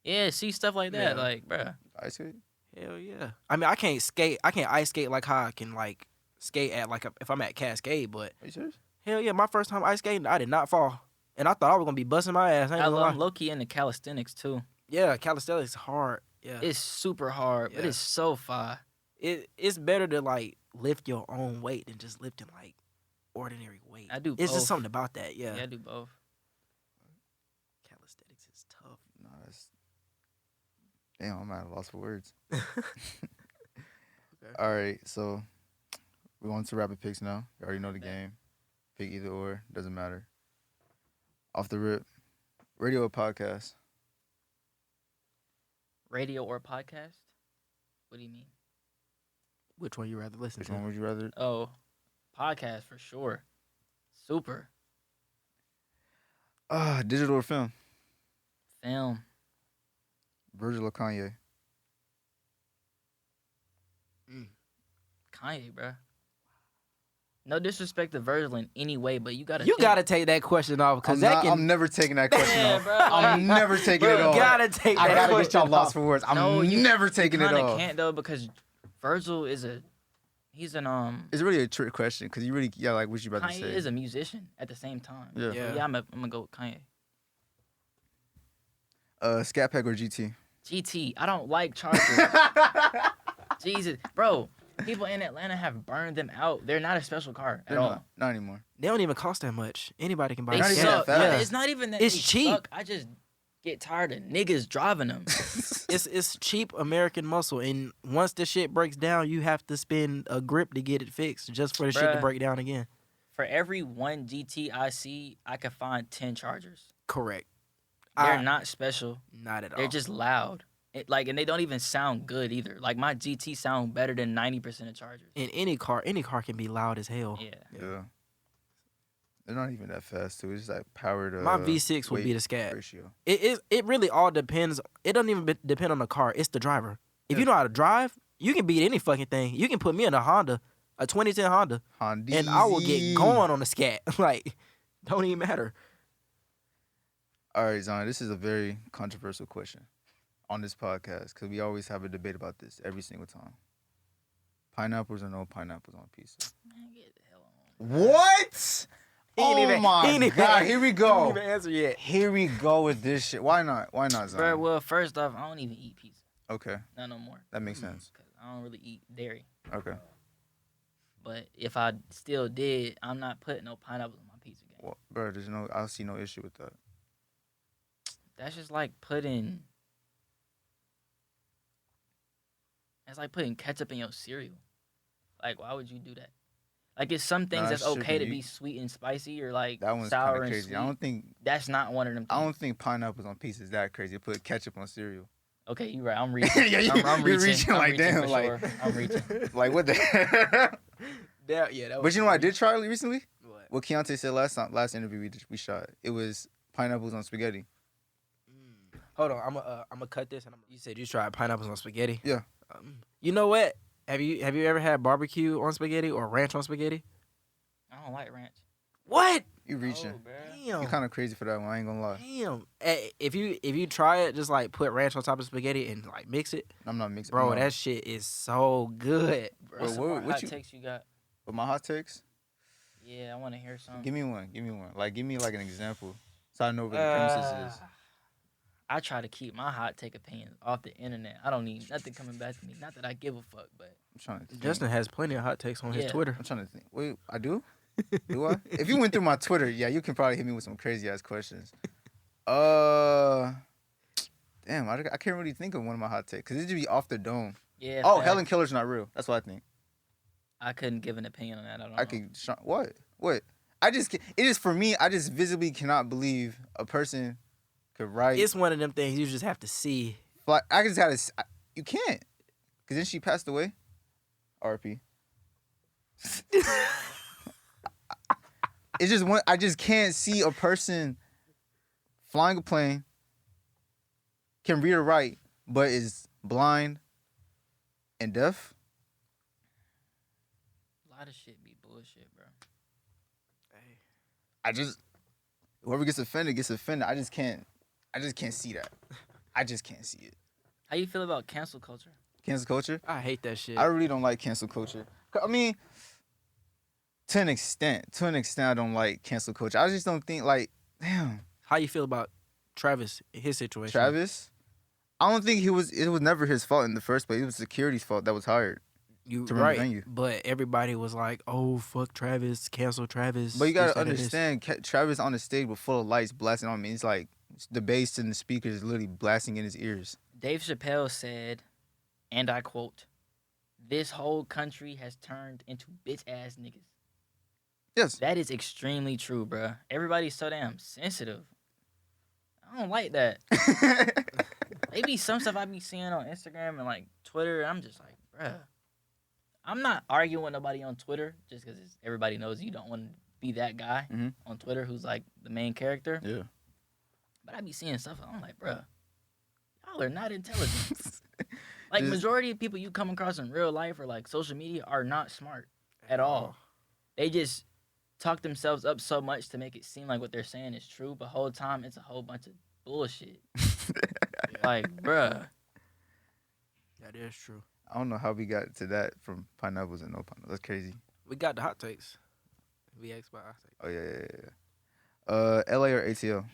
[SPEAKER 3] Yeah, see stuff like that.
[SPEAKER 2] Yeah.
[SPEAKER 3] Like, bro.
[SPEAKER 1] I see.
[SPEAKER 2] Hell yeah. I mean, I can't skate. I can't ice skate like how I can like skate at like if I'm at Cascade. But
[SPEAKER 1] Are you serious?
[SPEAKER 2] hell yeah, my first time ice skating, I did not fall, and I thought I was gonna be busting my ass. I ain't gonna lie.
[SPEAKER 3] I'm low key into calisthenics too.
[SPEAKER 2] Yeah, calisthenics is hard. Yeah,
[SPEAKER 3] It's super hard, but
[SPEAKER 2] Yeah.
[SPEAKER 3] it's so fun.
[SPEAKER 2] it's better to like lift your own weight than just lifting like ordinary weight.
[SPEAKER 3] I do
[SPEAKER 2] It's
[SPEAKER 3] both.
[SPEAKER 2] just something about that. Yeah,
[SPEAKER 3] Yeah, I do both.
[SPEAKER 2] calisthenics is tough.
[SPEAKER 1] No, that's. Damn, I'm at a loss for words.
[SPEAKER 2] Okay.
[SPEAKER 1] All right, so we're going to rapid picks now. You already know the game. Pick either or, doesn't matter. Off the rip, radio or podcast?
[SPEAKER 3] Radio or podcast? What do you mean?
[SPEAKER 2] Which one you rather listen
[SPEAKER 1] Which
[SPEAKER 2] to?
[SPEAKER 1] one would you rather?
[SPEAKER 3] Oh, podcast for sure. Super.
[SPEAKER 1] Digital or film?
[SPEAKER 3] Film.
[SPEAKER 1] Virgil or Kanye?
[SPEAKER 3] Kanye, bro. No disrespect to Virgil in any way, but you gotta.
[SPEAKER 2] You
[SPEAKER 3] think.
[SPEAKER 2] gotta take that question off because
[SPEAKER 1] I'm never taking that question
[SPEAKER 3] Yeah,
[SPEAKER 1] off.
[SPEAKER 3] bro,
[SPEAKER 1] I'm
[SPEAKER 3] like-
[SPEAKER 1] never taking
[SPEAKER 3] bro,
[SPEAKER 1] it
[SPEAKER 3] you
[SPEAKER 1] off.
[SPEAKER 2] gotta take
[SPEAKER 1] I
[SPEAKER 2] that
[SPEAKER 1] gotta get y'all
[SPEAKER 2] question
[SPEAKER 1] lost
[SPEAKER 2] off.
[SPEAKER 1] for words. I'm
[SPEAKER 3] No, you
[SPEAKER 1] never taking it
[SPEAKER 3] kinda
[SPEAKER 1] off.
[SPEAKER 3] can't though because Virgil is a He's an
[SPEAKER 1] It's really a trick question because you really like what you about to
[SPEAKER 3] Kanye
[SPEAKER 1] say.
[SPEAKER 3] is a musician at the same time.
[SPEAKER 1] Yeah.
[SPEAKER 3] So yeah, I'm gonna go with Kanye.
[SPEAKER 1] Scat Pack or GT?
[SPEAKER 3] GT. I don't like Chargers. Jesus, bro. People in Atlanta have burned them out. They're not a special car at all.
[SPEAKER 1] Not anymore.
[SPEAKER 2] They don't even cost that much. Anybody can buy
[SPEAKER 3] They
[SPEAKER 2] a
[SPEAKER 1] not even
[SPEAKER 3] suck.
[SPEAKER 1] that fast.
[SPEAKER 3] Yeah, it's not even that
[SPEAKER 2] It's
[SPEAKER 3] they
[SPEAKER 2] cheap.
[SPEAKER 3] suck. I just get tired of niggas driving them.
[SPEAKER 2] It's cheap American muscle, and once the shit breaks down, you have to spend a grip to get it fixed, just for the shit to
[SPEAKER 3] Bruh.
[SPEAKER 2] break down again.
[SPEAKER 3] For every one GT I see, I can find 10 Chargers.
[SPEAKER 2] Correct.
[SPEAKER 3] They're not special.
[SPEAKER 2] Not at all.
[SPEAKER 3] They're just loud. And they don't even sound good either. Like my GT sound better than 90% of Chargers.
[SPEAKER 2] in any car can be loud as hell.
[SPEAKER 3] Yeah.
[SPEAKER 1] Yeah. They're not even that fast too. It's just like power to
[SPEAKER 2] My V6 would
[SPEAKER 1] weight
[SPEAKER 2] be the Scat.
[SPEAKER 1] ratio.
[SPEAKER 2] It really all depends. It doesn't even depend on the car. It's the driver. If
[SPEAKER 1] Yeah.
[SPEAKER 2] you know how to drive, you can beat any fucking thing. You can put me in a Honda, a 2010 Honda,
[SPEAKER 1] Honda.
[SPEAKER 2] and I will get going on the Scat. Like, don't even matter.
[SPEAKER 1] All right, Zion. This is a very controversial question on this podcast because we always have a debate about this every single time. Pineapples or no pineapples on pizza?
[SPEAKER 3] Man, get the hell on.
[SPEAKER 1] What?
[SPEAKER 2] He ain't
[SPEAKER 1] Oh
[SPEAKER 2] even-
[SPEAKER 1] my
[SPEAKER 2] he ain't even-
[SPEAKER 1] God! Here we
[SPEAKER 2] I didn't
[SPEAKER 1] go.
[SPEAKER 2] even answer yet.
[SPEAKER 1] Here we go with this shit. Why not? Why not, Zion?
[SPEAKER 3] Bro, well, first off, I don't even eat pizza.
[SPEAKER 1] Okay,
[SPEAKER 3] Not no more.
[SPEAKER 1] that makes sense.
[SPEAKER 3] Because I don't really eat dairy.
[SPEAKER 1] Okay.
[SPEAKER 3] But if I still did, I'm not putting no pineapples on my pizza game.
[SPEAKER 1] Well, bro, I see no issue with that.
[SPEAKER 3] That's just like putting... It's like putting ketchup in your cereal. Like, why would you do that? Like, it's some things
[SPEAKER 1] Nah,
[SPEAKER 3] that's
[SPEAKER 1] it should
[SPEAKER 3] okay to
[SPEAKER 1] be.
[SPEAKER 3] be sweet and spicy or like
[SPEAKER 1] That one's
[SPEAKER 3] sour
[SPEAKER 1] kind of
[SPEAKER 3] and
[SPEAKER 1] crazy.
[SPEAKER 3] sweet.
[SPEAKER 1] I don't think
[SPEAKER 3] That's not one of them things.
[SPEAKER 1] I don't think pineapples on pizza is that crazy. Put ketchup on cereal.
[SPEAKER 3] Okay, you're right. I'm reaching.
[SPEAKER 1] Yeah,
[SPEAKER 3] I'm
[SPEAKER 1] you're
[SPEAKER 3] reaching.
[SPEAKER 1] reaching
[SPEAKER 3] I'm
[SPEAKER 1] like,
[SPEAKER 3] reaching
[SPEAKER 1] damn,
[SPEAKER 3] for
[SPEAKER 1] like-
[SPEAKER 3] sure. I'm reaching.
[SPEAKER 1] Like what the?
[SPEAKER 2] That
[SPEAKER 1] But you know what I did try recently?
[SPEAKER 2] What?
[SPEAKER 1] What Keontae said last interview we shot. It was pineapples on spaghetti.
[SPEAKER 2] Hold on, I'm gonna cut this. And you said you tried pineapples on spaghetti.
[SPEAKER 1] Yeah.
[SPEAKER 2] You know what? Have you ever had barbecue on spaghetti or ranch on spaghetti?
[SPEAKER 3] I don't like ranch.
[SPEAKER 2] What?
[SPEAKER 1] You reaching?
[SPEAKER 3] Oh, bruh.
[SPEAKER 2] Damn.
[SPEAKER 1] You kind of crazy for that one. I ain't gonna lie.
[SPEAKER 2] Damn. If you try it, just like put ranch on top of spaghetti and like mix it,
[SPEAKER 1] I'm not mixing.
[SPEAKER 2] bro.
[SPEAKER 1] I'm not-
[SPEAKER 2] that shit is so good.
[SPEAKER 3] What's some
[SPEAKER 1] what-
[SPEAKER 3] more
[SPEAKER 1] what
[SPEAKER 3] hot
[SPEAKER 1] you-
[SPEAKER 3] takes you got?
[SPEAKER 1] With my hot takes,
[SPEAKER 3] Yeah, I want to hear some.
[SPEAKER 1] give me one. Give me one. Like give me like an example, so I know where the premises is.
[SPEAKER 3] I try to keep my hot take opinions off the internet. I don't need nothing coming back to me. Not that I give a fuck, but
[SPEAKER 1] I'm trying to think.
[SPEAKER 2] Justin has plenty of hot takes on his
[SPEAKER 3] Yeah.
[SPEAKER 2] Twitter.
[SPEAKER 1] I'm trying to think. Wait, I do? Do I? If you went through my Twitter, yeah, you can probably hit me with some crazy ass questions. Damn, I can't really think of one of my hot takes because it should be off the dome.
[SPEAKER 3] yeah.
[SPEAKER 1] Oh,
[SPEAKER 3] facts.
[SPEAKER 1] Helen Keller's not real. That's what I think.
[SPEAKER 3] I couldn't give an opinion on that. I don't
[SPEAKER 1] I
[SPEAKER 3] know.
[SPEAKER 1] could. What? I just. It is for me. I just visibly cannot believe a person could write.
[SPEAKER 2] It's one of them things you just have to see.
[SPEAKER 1] Like I just had to. You can't, because then she passed away. RP. It's just one. I just can't see a person flying a plane, can read or write, but is blind and deaf.
[SPEAKER 3] A lot of shit be bullshit, bro.
[SPEAKER 1] I just whoever gets offended gets offended. I just can't see that. I just can't see it.
[SPEAKER 3] How you feel about cancel culture?
[SPEAKER 1] Cancel culture.
[SPEAKER 2] I hate that shit.
[SPEAKER 1] I really don't like cancel culture. I mean, to an extent, I don't like cancel culture. I just don't think like, damn,
[SPEAKER 2] How you feel about Travis, his situation?
[SPEAKER 1] Travis. I don't think it was never his fault in the first place. It was security's fault that was hired.
[SPEAKER 2] You
[SPEAKER 1] to run the
[SPEAKER 2] right,
[SPEAKER 1] venue.
[SPEAKER 2] but everybody was like, "Oh, fuck Travis, cancel Travis."
[SPEAKER 1] But you
[SPEAKER 2] this,
[SPEAKER 1] gotta
[SPEAKER 2] that, and this."
[SPEAKER 1] understand, Travis on the stage with full of lights blasting on me. It's like the bass and the speakers literally blasting in his ears.
[SPEAKER 3] Dave Chappelle said, and I quote, "This whole country has turned into bitch ass niggas."
[SPEAKER 1] Yes.
[SPEAKER 3] That is extremely true, bruh. Everybody's so damn sensitive. I don't like that. Maybe some stuff I be seeing on Instagram and like Twitter, and I'm just like, bruh. I'm not arguing with nobody on Twitter just because everybody knows you don't want to be that guy
[SPEAKER 1] Mhm.
[SPEAKER 3] on Twitter who's like the main character.
[SPEAKER 1] Yeah.
[SPEAKER 3] But I be seeing stuff, and I'm like, bruh, y'all are not intelligent. Like,
[SPEAKER 1] Just-
[SPEAKER 3] majority of people you come across in real life or like social media are not smart at all. They just talk themselves up so much to make it seem like what they're saying is true, but whole time it's a whole bunch of bullshit. Like, bruh.
[SPEAKER 2] That is true.
[SPEAKER 1] I don't know how we got to that from pineapples and no pineapples. That's crazy.
[SPEAKER 2] We got the hot takes. We asked about hot takes.
[SPEAKER 1] Oh yeah. LA or ATL?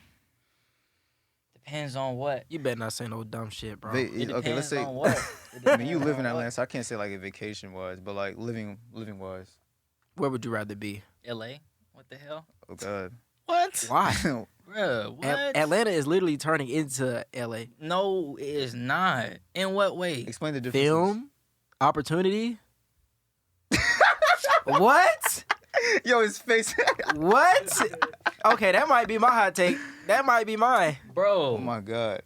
[SPEAKER 3] Depends on what.
[SPEAKER 2] You better not say no dumb shit, bro.
[SPEAKER 3] It depends
[SPEAKER 1] Okay, let's say.
[SPEAKER 3] on what.
[SPEAKER 1] I mean, you live in Atlanta, so I can't say like a vacation wise, but like living wise.
[SPEAKER 2] Where would you rather be?
[SPEAKER 3] LA? What the hell?
[SPEAKER 1] Oh God.
[SPEAKER 3] What?
[SPEAKER 2] Why?
[SPEAKER 3] Bruh, what?
[SPEAKER 2] Atlanta is literally turning into LA.
[SPEAKER 3] No, it is not. In what way?
[SPEAKER 1] Explain the difference.
[SPEAKER 2] Film, opportunity. What?
[SPEAKER 1] Yo, his face.
[SPEAKER 2] What? Okay, that might be my hot take. That might be mine.
[SPEAKER 3] Bro,
[SPEAKER 1] Oh my God.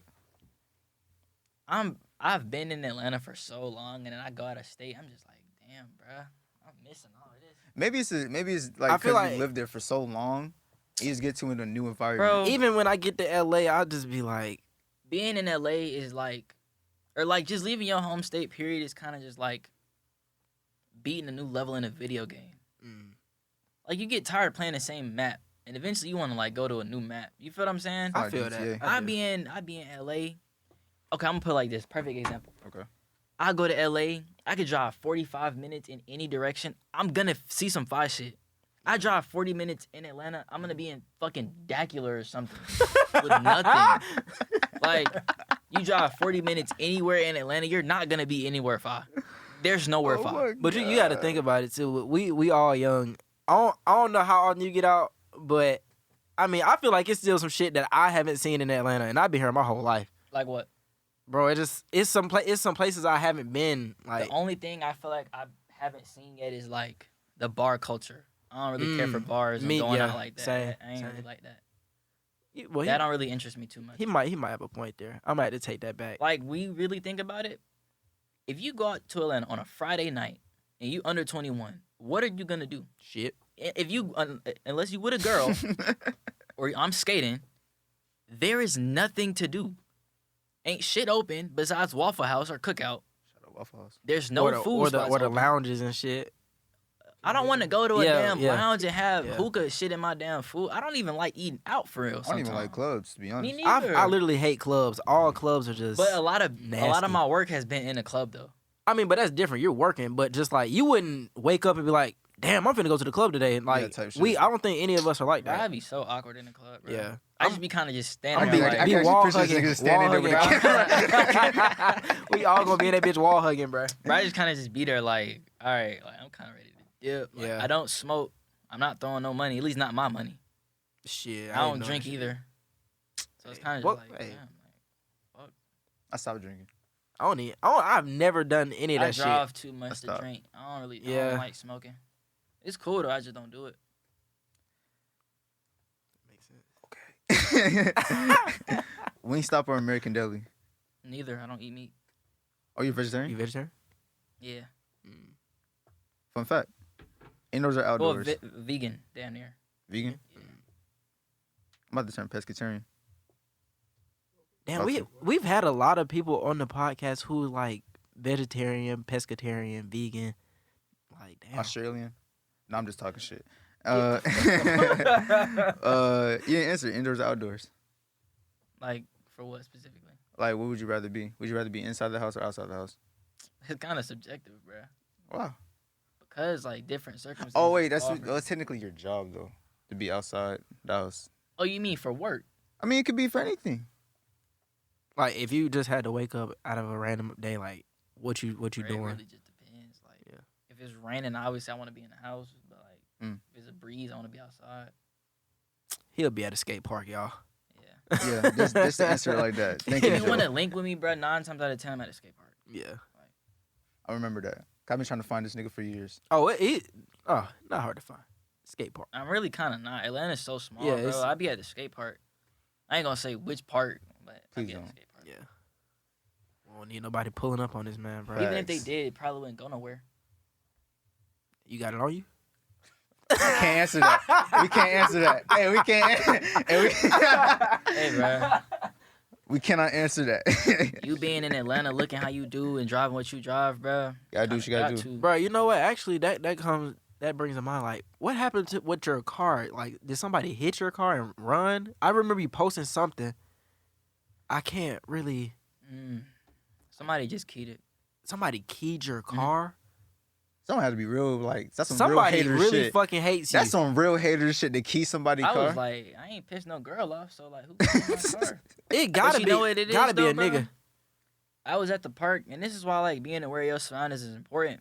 [SPEAKER 3] I've been in Atlanta for so long, and then I go out of state. I'm just like, damn, bruh, I'm missing all of this.
[SPEAKER 1] Maybe it's like
[SPEAKER 2] I feel
[SPEAKER 1] because
[SPEAKER 2] like-
[SPEAKER 1] you lived there for so long, you just get to in a new environment.
[SPEAKER 3] Bro,
[SPEAKER 2] Even when I get to LA, I'll just be like,
[SPEAKER 3] being in LA is like, or like just leaving your home state, period, is kind of just like beating a new level in a video game. Like, you get tired playing the same map, and eventually you want to like go to a new map. You feel what I'm saying?
[SPEAKER 2] I feel that.
[SPEAKER 1] GTA.
[SPEAKER 2] I
[SPEAKER 3] I
[SPEAKER 2] do.
[SPEAKER 3] be in LA. Okay, I'm gonna put it like this. Perfect example.
[SPEAKER 1] Okay.
[SPEAKER 3] I go to LA. I could drive 45 minutes in any direction. I'm gonna see some fire shit. I drive 40 minutes in Atlanta. I'm gonna be in fucking Dacula or something with nothing. Like, you drive 40 minutes anywhere in Atlanta, you're not gonna be anywhere far. There's nowhere far.
[SPEAKER 1] my
[SPEAKER 2] But you got to
[SPEAKER 1] God.
[SPEAKER 2] think about it too. We all young. I don't know how often you get out, but I mean, I feel like it's still some shit that I haven't seen in Atlanta, and I've been here my whole life,
[SPEAKER 3] Like what?
[SPEAKER 2] bro. It's some places I haven't been. Like,
[SPEAKER 3] The only thing I feel like I haven't seen yet is like the bar culture. I don't really care for bars and
[SPEAKER 2] me-
[SPEAKER 3] going
[SPEAKER 2] yeah,
[SPEAKER 3] out like that.
[SPEAKER 2] same,
[SPEAKER 3] I ain't really
[SPEAKER 2] same.
[SPEAKER 3] like that.
[SPEAKER 2] well,
[SPEAKER 3] That don't really interest me too much.
[SPEAKER 2] he might have a point there. I might have to take that back.
[SPEAKER 3] Like, we really think about it. If you go out to Atlanta on a Friday night and you under 21, what are you gonna do?
[SPEAKER 2] Shit.
[SPEAKER 3] If you, unless you with a girl or I'm skating, there is nothing to do. Ain't shit open besides Waffle House or Cookout.
[SPEAKER 1] Shout out Waffle House.
[SPEAKER 3] There's no food spots
[SPEAKER 2] or the
[SPEAKER 3] open.
[SPEAKER 2] lounges and shit.
[SPEAKER 3] I don't want to go to a
[SPEAKER 2] Yeah,
[SPEAKER 3] damn
[SPEAKER 2] yeah.
[SPEAKER 3] lounge and have
[SPEAKER 2] Yeah.
[SPEAKER 3] hookah shit in my damn food. I don't even like eating out for real.
[SPEAKER 1] I don't even
[SPEAKER 3] sometimes.
[SPEAKER 1] like clubs, to be honest.
[SPEAKER 3] Me neither.
[SPEAKER 2] I literally hate clubs. All clubs are just.
[SPEAKER 3] But a lot of
[SPEAKER 2] nasty.
[SPEAKER 3] my work has been in a club though.
[SPEAKER 2] I mean, but that's different. You're working, but just like you wouldn't wake up and be like, "Damn, I'm finna go to the club today." And like
[SPEAKER 1] type shit.
[SPEAKER 2] I don't think any of us are like
[SPEAKER 3] Bro,
[SPEAKER 2] that.
[SPEAKER 3] I'd be so awkward in the club, bro.
[SPEAKER 2] Yeah.
[SPEAKER 3] I just be kind of just standing
[SPEAKER 2] I'm
[SPEAKER 3] there
[SPEAKER 2] be,
[SPEAKER 3] like,
[SPEAKER 1] I
[SPEAKER 2] be
[SPEAKER 1] can actually
[SPEAKER 2] wall
[SPEAKER 1] picture this
[SPEAKER 2] hugging.
[SPEAKER 1] nigga standing there with a
[SPEAKER 2] hugging. We all gonna be in that bitch wall hugging, bro.
[SPEAKER 3] bro, I just kind of just be there like, all right, like I'm kind of ready to dip. Like,
[SPEAKER 2] Yeah.
[SPEAKER 3] I don't smoke. I'm not throwing no money. At least not my money.
[SPEAKER 2] Shit,
[SPEAKER 3] I don't drink either. So it's kind of just like,
[SPEAKER 2] Hey.
[SPEAKER 3] damn.
[SPEAKER 1] I stopped drinking.
[SPEAKER 2] I've never done any of
[SPEAKER 3] I
[SPEAKER 2] that shit.
[SPEAKER 3] drive too much to
[SPEAKER 1] stopped.
[SPEAKER 3] drink. I don't
[SPEAKER 2] Yeah.
[SPEAKER 3] like smoking. It's cool though. I just don't do it.
[SPEAKER 1] Wingstop or American Deli?
[SPEAKER 3] Neither. I don't eat meat.
[SPEAKER 1] Are you vegetarian?
[SPEAKER 2] You vegetarian?
[SPEAKER 3] Yeah.
[SPEAKER 1] Fun fact. Indoors or
[SPEAKER 3] Well,
[SPEAKER 1] outdoors?
[SPEAKER 3] vegan down there.
[SPEAKER 1] Vegan?
[SPEAKER 3] Yeah.
[SPEAKER 1] I'm about to turn pescatarian.
[SPEAKER 2] Damn,
[SPEAKER 1] Okay.
[SPEAKER 2] we've had a lot of people on the podcast who like vegetarian, pescatarian, vegan. Like, damn.
[SPEAKER 1] Australian? No, I'm just talking shit. You didn't answer. Indoors or outdoors?
[SPEAKER 3] Like, for what specifically?
[SPEAKER 1] Like, what would you rather be? Would you rather be inside the house or outside the house?
[SPEAKER 3] It's kind of subjective, bro.
[SPEAKER 1] Wow.
[SPEAKER 3] Because like different circumstances.
[SPEAKER 1] Oh, wait. That's
[SPEAKER 3] offer-
[SPEAKER 1] technically your job, though. To be outside the house.
[SPEAKER 3] Oh, you mean for work?
[SPEAKER 1] I mean, it could be for anything.
[SPEAKER 2] Like, if you just had to wake up out of a random day, like, what you
[SPEAKER 3] Bro,
[SPEAKER 2] doing?
[SPEAKER 3] It really just depends. Like,
[SPEAKER 2] Yeah.
[SPEAKER 3] if it's raining, obviously I want to be in the house. But like,
[SPEAKER 1] Mm.
[SPEAKER 3] if it's a breeze, I want to be outside.
[SPEAKER 2] He'll be at a skate park, y'all.
[SPEAKER 3] Yeah.
[SPEAKER 1] Yeah, just to answer it like that. Thank you,
[SPEAKER 3] If you
[SPEAKER 1] Joe.
[SPEAKER 3] want to link with me, bro, 9 times out of 10, I'm at a skate park.
[SPEAKER 2] Yeah.
[SPEAKER 1] I remember that. I've been trying to find this nigga for years.
[SPEAKER 2] Oh, not hard to find. Skate park.
[SPEAKER 3] I'm really kind of not. Atlanta's so small,
[SPEAKER 2] Yeah,
[SPEAKER 3] bro.
[SPEAKER 2] it's-
[SPEAKER 3] I be at the skate park. I ain't gonna say which park, but I
[SPEAKER 1] Please
[SPEAKER 3] be at the
[SPEAKER 1] don't.
[SPEAKER 3] skate park.
[SPEAKER 2] Yeah. We don't need nobody pulling up on this man, bro.
[SPEAKER 1] Right.
[SPEAKER 3] Even if they
[SPEAKER 1] Facts.
[SPEAKER 3] did, it probably wouldn't go nowhere.
[SPEAKER 2] You got it on you?
[SPEAKER 1] We can't answer that. We can't answer that. Hey, we can't.
[SPEAKER 3] Hey, bro.
[SPEAKER 1] We cannot answer that.
[SPEAKER 3] You being in Atlanta, looking how you do and driving what you drive, bro.
[SPEAKER 1] Gotta do what you gotta do.
[SPEAKER 2] Bro, you know what? Actually, that brings to mind, like, what happened with your car? Like, did somebody hit your car and run? I remember you posting something. I can't really.
[SPEAKER 3] Somebody just keyed it.
[SPEAKER 2] somebody keyed your car.
[SPEAKER 1] Someone had to be real, like, that's some real
[SPEAKER 2] Somebody
[SPEAKER 1] hater
[SPEAKER 2] really
[SPEAKER 1] shit.
[SPEAKER 2] fucking hates you.
[SPEAKER 1] That's some real hater shit to key somebody's car.
[SPEAKER 3] I was like, I ain't pissed no girl off, so like, who keyed my car?
[SPEAKER 2] It gotta
[SPEAKER 3] you
[SPEAKER 2] be.
[SPEAKER 3] know what it is,
[SPEAKER 2] gotta be
[SPEAKER 3] though,
[SPEAKER 2] a
[SPEAKER 3] bro?
[SPEAKER 2] nigga.
[SPEAKER 3] I was at the park, and this is why like being aware of your surroundings is important.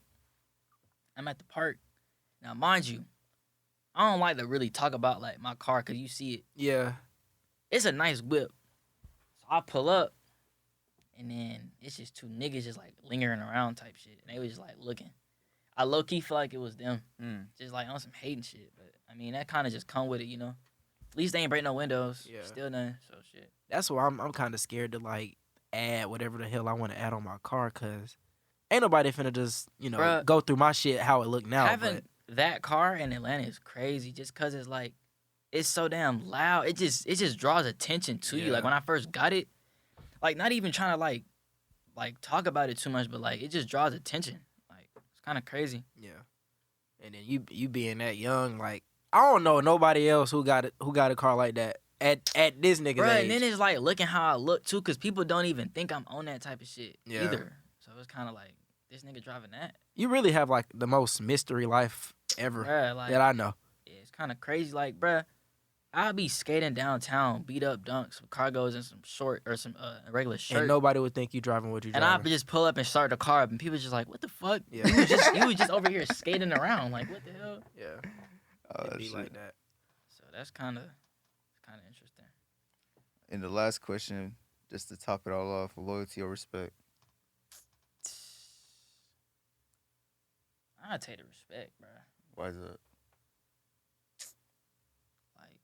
[SPEAKER 3] I'm at the park. Now, mind you, I don't like to really talk about like my car because you see it.
[SPEAKER 2] Yeah.
[SPEAKER 3] It's a nice whip. So I pull up, and then it's just two niggas just like lingering around type shit. And they was just like looking. I low key feel like it was them, just like on some hating shit. But I mean, that kind of just come with it, you know. At least they ain't break no windows.
[SPEAKER 2] Yeah.
[SPEAKER 3] Still nothing. So shit.
[SPEAKER 2] That's why I'm kind of scared to like add whatever the hell I want to add on my car, cause ain't nobody finna just
[SPEAKER 3] Bruh,
[SPEAKER 2] go through my shit how it look now.
[SPEAKER 3] Having that car in Atlanta is crazy, just cause it's like it's so damn loud. It just draws attention to you. Like when I first got it, like not even trying to like talk about it too much, but like it just draws attention. Like it's kind of crazy.
[SPEAKER 2] Yeah. And then you being that young, like I don't know nobody else who got a car like that at this nigga's
[SPEAKER 3] Bruh,
[SPEAKER 2] age.
[SPEAKER 3] and then it's like looking how I look too, cause people don't even think I'm on that type of shit
[SPEAKER 2] Yeah.
[SPEAKER 3] either. So it's kind of like this nigga driving that.
[SPEAKER 2] You really have like the most mystery life ever
[SPEAKER 3] Bruh, like
[SPEAKER 2] that I know.
[SPEAKER 3] yeah, it's kind of crazy. Like, bruh, I'll be skating downtown, beat up dunks, some cargos, and some short or some regular shirt.
[SPEAKER 2] And nobody would think you driving what you
[SPEAKER 3] And
[SPEAKER 2] driving.
[SPEAKER 3] I just pull up and start the car up, and people just like, "What the fuck?
[SPEAKER 2] Yeah.
[SPEAKER 3] You was just over here skating around, like what the hell?"
[SPEAKER 2] Yeah.
[SPEAKER 1] Oh,
[SPEAKER 2] It'd be
[SPEAKER 1] shit.
[SPEAKER 2] like that.
[SPEAKER 3] So that's kind of interesting.
[SPEAKER 1] And the last question, just to top it all off, loyalty or respect?
[SPEAKER 3] I take the respect, bro.
[SPEAKER 1] Why is that?
[SPEAKER 3] Like,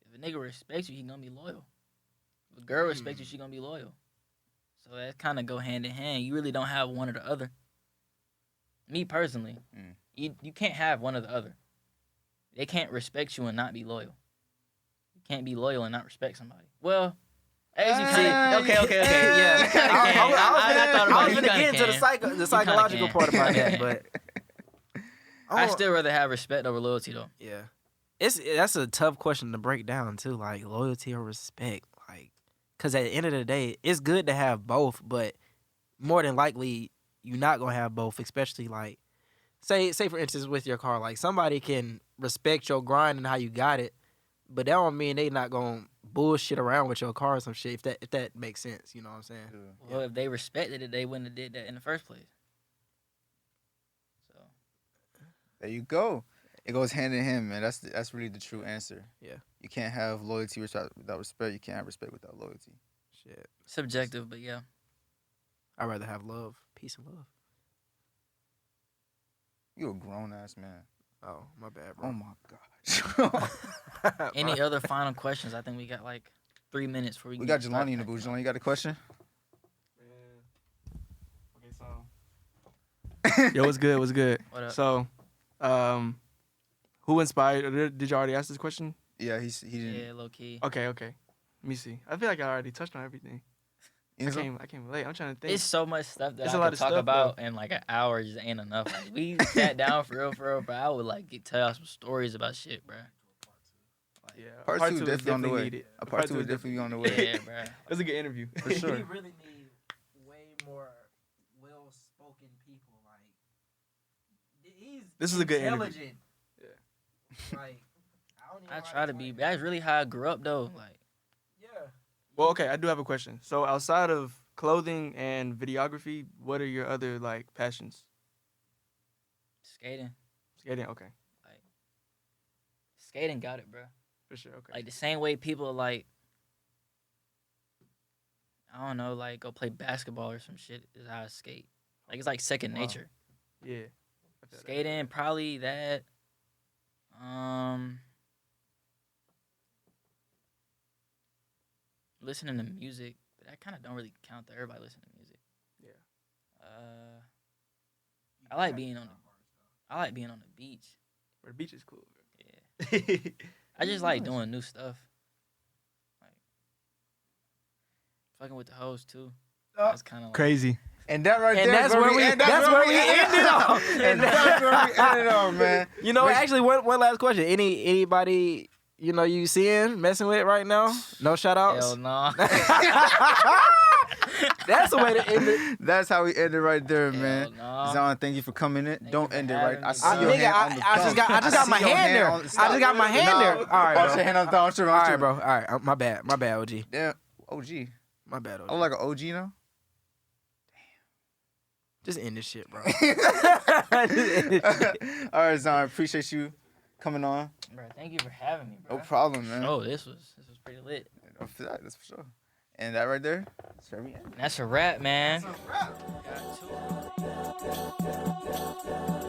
[SPEAKER 3] if a nigga respects you, he gonna be loyal. If a girl respects you, she gonna be loyal. So that kind of go hand in hand. You really don't have one or the other. Me personally, you can't have one or the other. They can't respect you and not be loyal. You can't be loyal and not respect somebody. Well, as you see, okay, yeah.
[SPEAKER 2] I was gonna get into the psychological part about that, but
[SPEAKER 3] I still rather have respect over loyalty, though.
[SPEAKER 2] yeah, that's a tough question to break down too. Like loyalty or respect, like, cause at the end of the day, it's good to have both, but more than likely you're not gonna have both. Especially like, say for instance with your car, like somebody can respect your grind and how you got it, but that don't mean they not gonna bullshit around with your car or some shit. If that makes sense, you know what I'm saying?
[SPEAKER 3] Well, if they respected it, they wouldn't have did that in the first place. So
[SPEAKER 1] There you go. It goes hand in hand, man. That's really the true answer.
[SPEAKER 2] Yeah.
[SPEAKER 1] You can't have loyalty without respect. You can't have respect without loyalty.
[SPEAKER 2] Shit,
[SPEAKER 3] subjective, but yeah.
[SPEAKER 2] I'd rather have love, peace and love.
[SPEAKER 1] You a grown ass man.
[SPEAKER 2] Oh, my bad, bro.
[SPEAKER 1] Oh my gosh.
[SPEAKER 3] Any other final questions? I think we got like 3 minutes before we.
[SPEAKER 1] We
[SPEAKER 3] can
[SPEAKER 1] got
[SPEAKER 3] start
[SPEAKER 1] Jelani in the booth. Jelani, you got a question?
[SPEAKER 4] Okay, so. Yo, what's good? What's good?
[SPEAKER 3] What up?
[SPEAKER 4] So, who inspired? Or did you already ask this question?
[SPEAKER 1] Yeah, he didn't.
[SPEAKER 3] Yeah, low key.
[SPEAKER 4] Okay. Let me see. I feel like I already touched on everything.
[SPEAKER 1] You know,
[SPEAKER 4] I came late. I'm trying to think.
[SPEAKER 3] It's so much stuff that
[SPEAKER 4] It's
[SPEAKER 3] I
[SPEAKER 4] a lot
[SPEAKER 3] could
[SPEAKER 4] of
[SPEAKER 3] talk
[SPEAKER 4] stuff,
[SPEAKER 3] about in like an hour just ain't enough. Like, we sat down for real, bro. I would like tell y'all some stories about shit, bro.
[SPEAKER 4] Yeah,
[SPEAKER 1] Part two
[SPEAKER 4] is
[SPEAKER 1] definitely on the way.
[SPEAKER 4] needed.
[SPEAKER 1] A part two
[SPEAKER 4] is
[SPEAKER 1] would definitely be on the way.
[SPEAKER 3] Yeah, bro.
[SPEAKER 4] It was a good interview.
[SPEAKER 1] For sure.
[SPEAKER 2] We really need way more well-spoken people. Like, he's
[SPEAKER 4] This is a good interview.
[SPEAKER 2] intelligent.
[SPEAKER 4] Yeah.
[SPEAKER 2] Like, I don't even
[SPEAKER 3] I
[SPEAKER 2] know
[SPEAKER 3] try
[SPEAKER 2] how
[SPEAKER 3] to be.
[SPEAKER 2] explain
[SPEAKER 3] That's really how I grew up, though. Like,
[SPEAKER 2] it. Yeah.
[SPEAKER 4] Well, okay, I do have a question. So, outside of clothing and videography, what are your other like passions?
[SPEAKER 3] skating.
[SPEAKER 4] Skating, okay,
[SPEAKER 3] Skating got it, bro.
[SPEAKER 4] for sure. Okay.
[SPEAKER 3] Like the same way people like, I don't know, like go play basketball or some shit is how I skate. Like it's like second
[SPEAKER 4] Wow.
[SPEAKER 3] nature.
[SPEAKER 4] Yeah. I feel that.
[SPEAKER 3] Skating, probably that. Listening to music, but that kind of don't really count that everybody listen to music.
[SPEAKER 4] Yeah.
[SPEAKER 3] I like being on the beach.
[SPEAKER 4] But the beach is cool.
[SPEAKER 3] Yeah. I just like doing new stuff. Like fucking with the hoes too. That's kind of like,
[SPEAKER 4] Crazy.
[SPEAKER 1] And that right
[SPEAKER 2] And
[SPEAKER 1] there,
[SPEAKER 2] that's where we ended off.
[SPEAKER 1] And that's where we ended off, man.
[SPEAKER 2] You know, actually, one last question. Anybody you seeing messing with right now? No shout outs?
[SPEAKER 3] hell no.
[SPEAKER 2] That's the way to end it.
[SPEAKER 1] That's how we end it right there,
[SPEAKER 3] Hell
[SPEAKER 1] man.
[SPEAKER 3] no.
[SPEAKER 1] Zion, thank you for coming in.
[SPEAKER 3] Thank
[SPEAKER 1] Don't
[SPEAKER 3] you for
[SPEAKER 1] end it
[SPEAKER 3] having
[SPEAKER 1] right. I
[SPEAKER 3] me,
[SPEAKER 1] see
[SPEAKER 3] bro.
[SPEAKER 1] your
[SPEAKER 2] Nigga,
[SPEAKER 1] hand on the
[SPEAKER 2] I just got
[SPEAKER 1] thumb.
[SPEAKER 2] my
[SPEAKER 1] see your
[SPEAKER 2] hand there.
[SPEAKER 1] on-
[SPEAKER 2] I just got my hand
[SPEAKER 1] No.
[SPEAKER 2] there. All right,
[SPEAKER 1] Oh, your
[SPEAKER 2] bro.
[SPEAKER 1] hand on the thumb.
[SPEAKER 2] All right, bro. All right, my bad, OG.
[SPEAKER 1] Damn, OG.
[SPEAKER 2] My bad, OG.
[SPEAKER 1] I'm like an OG now.
[SPEAKER 2] Just end this shit, bro.
[SPEAKER 1] All right, Zion. Appreciate you coming on.
[SPEAKER 3] Bro, thank you for having me, bro.
[SPEAKER 1] No problem, man.
[SPEAKER 3] Oh, this was pretty lit.
[SPEAKER 1] That's for sure. And that right there, that's where we end.
[SPEAKER 3] That's a wrap, man.
[SPEAKER 1] That's a wrap.
[SPEAKER 3] Got to.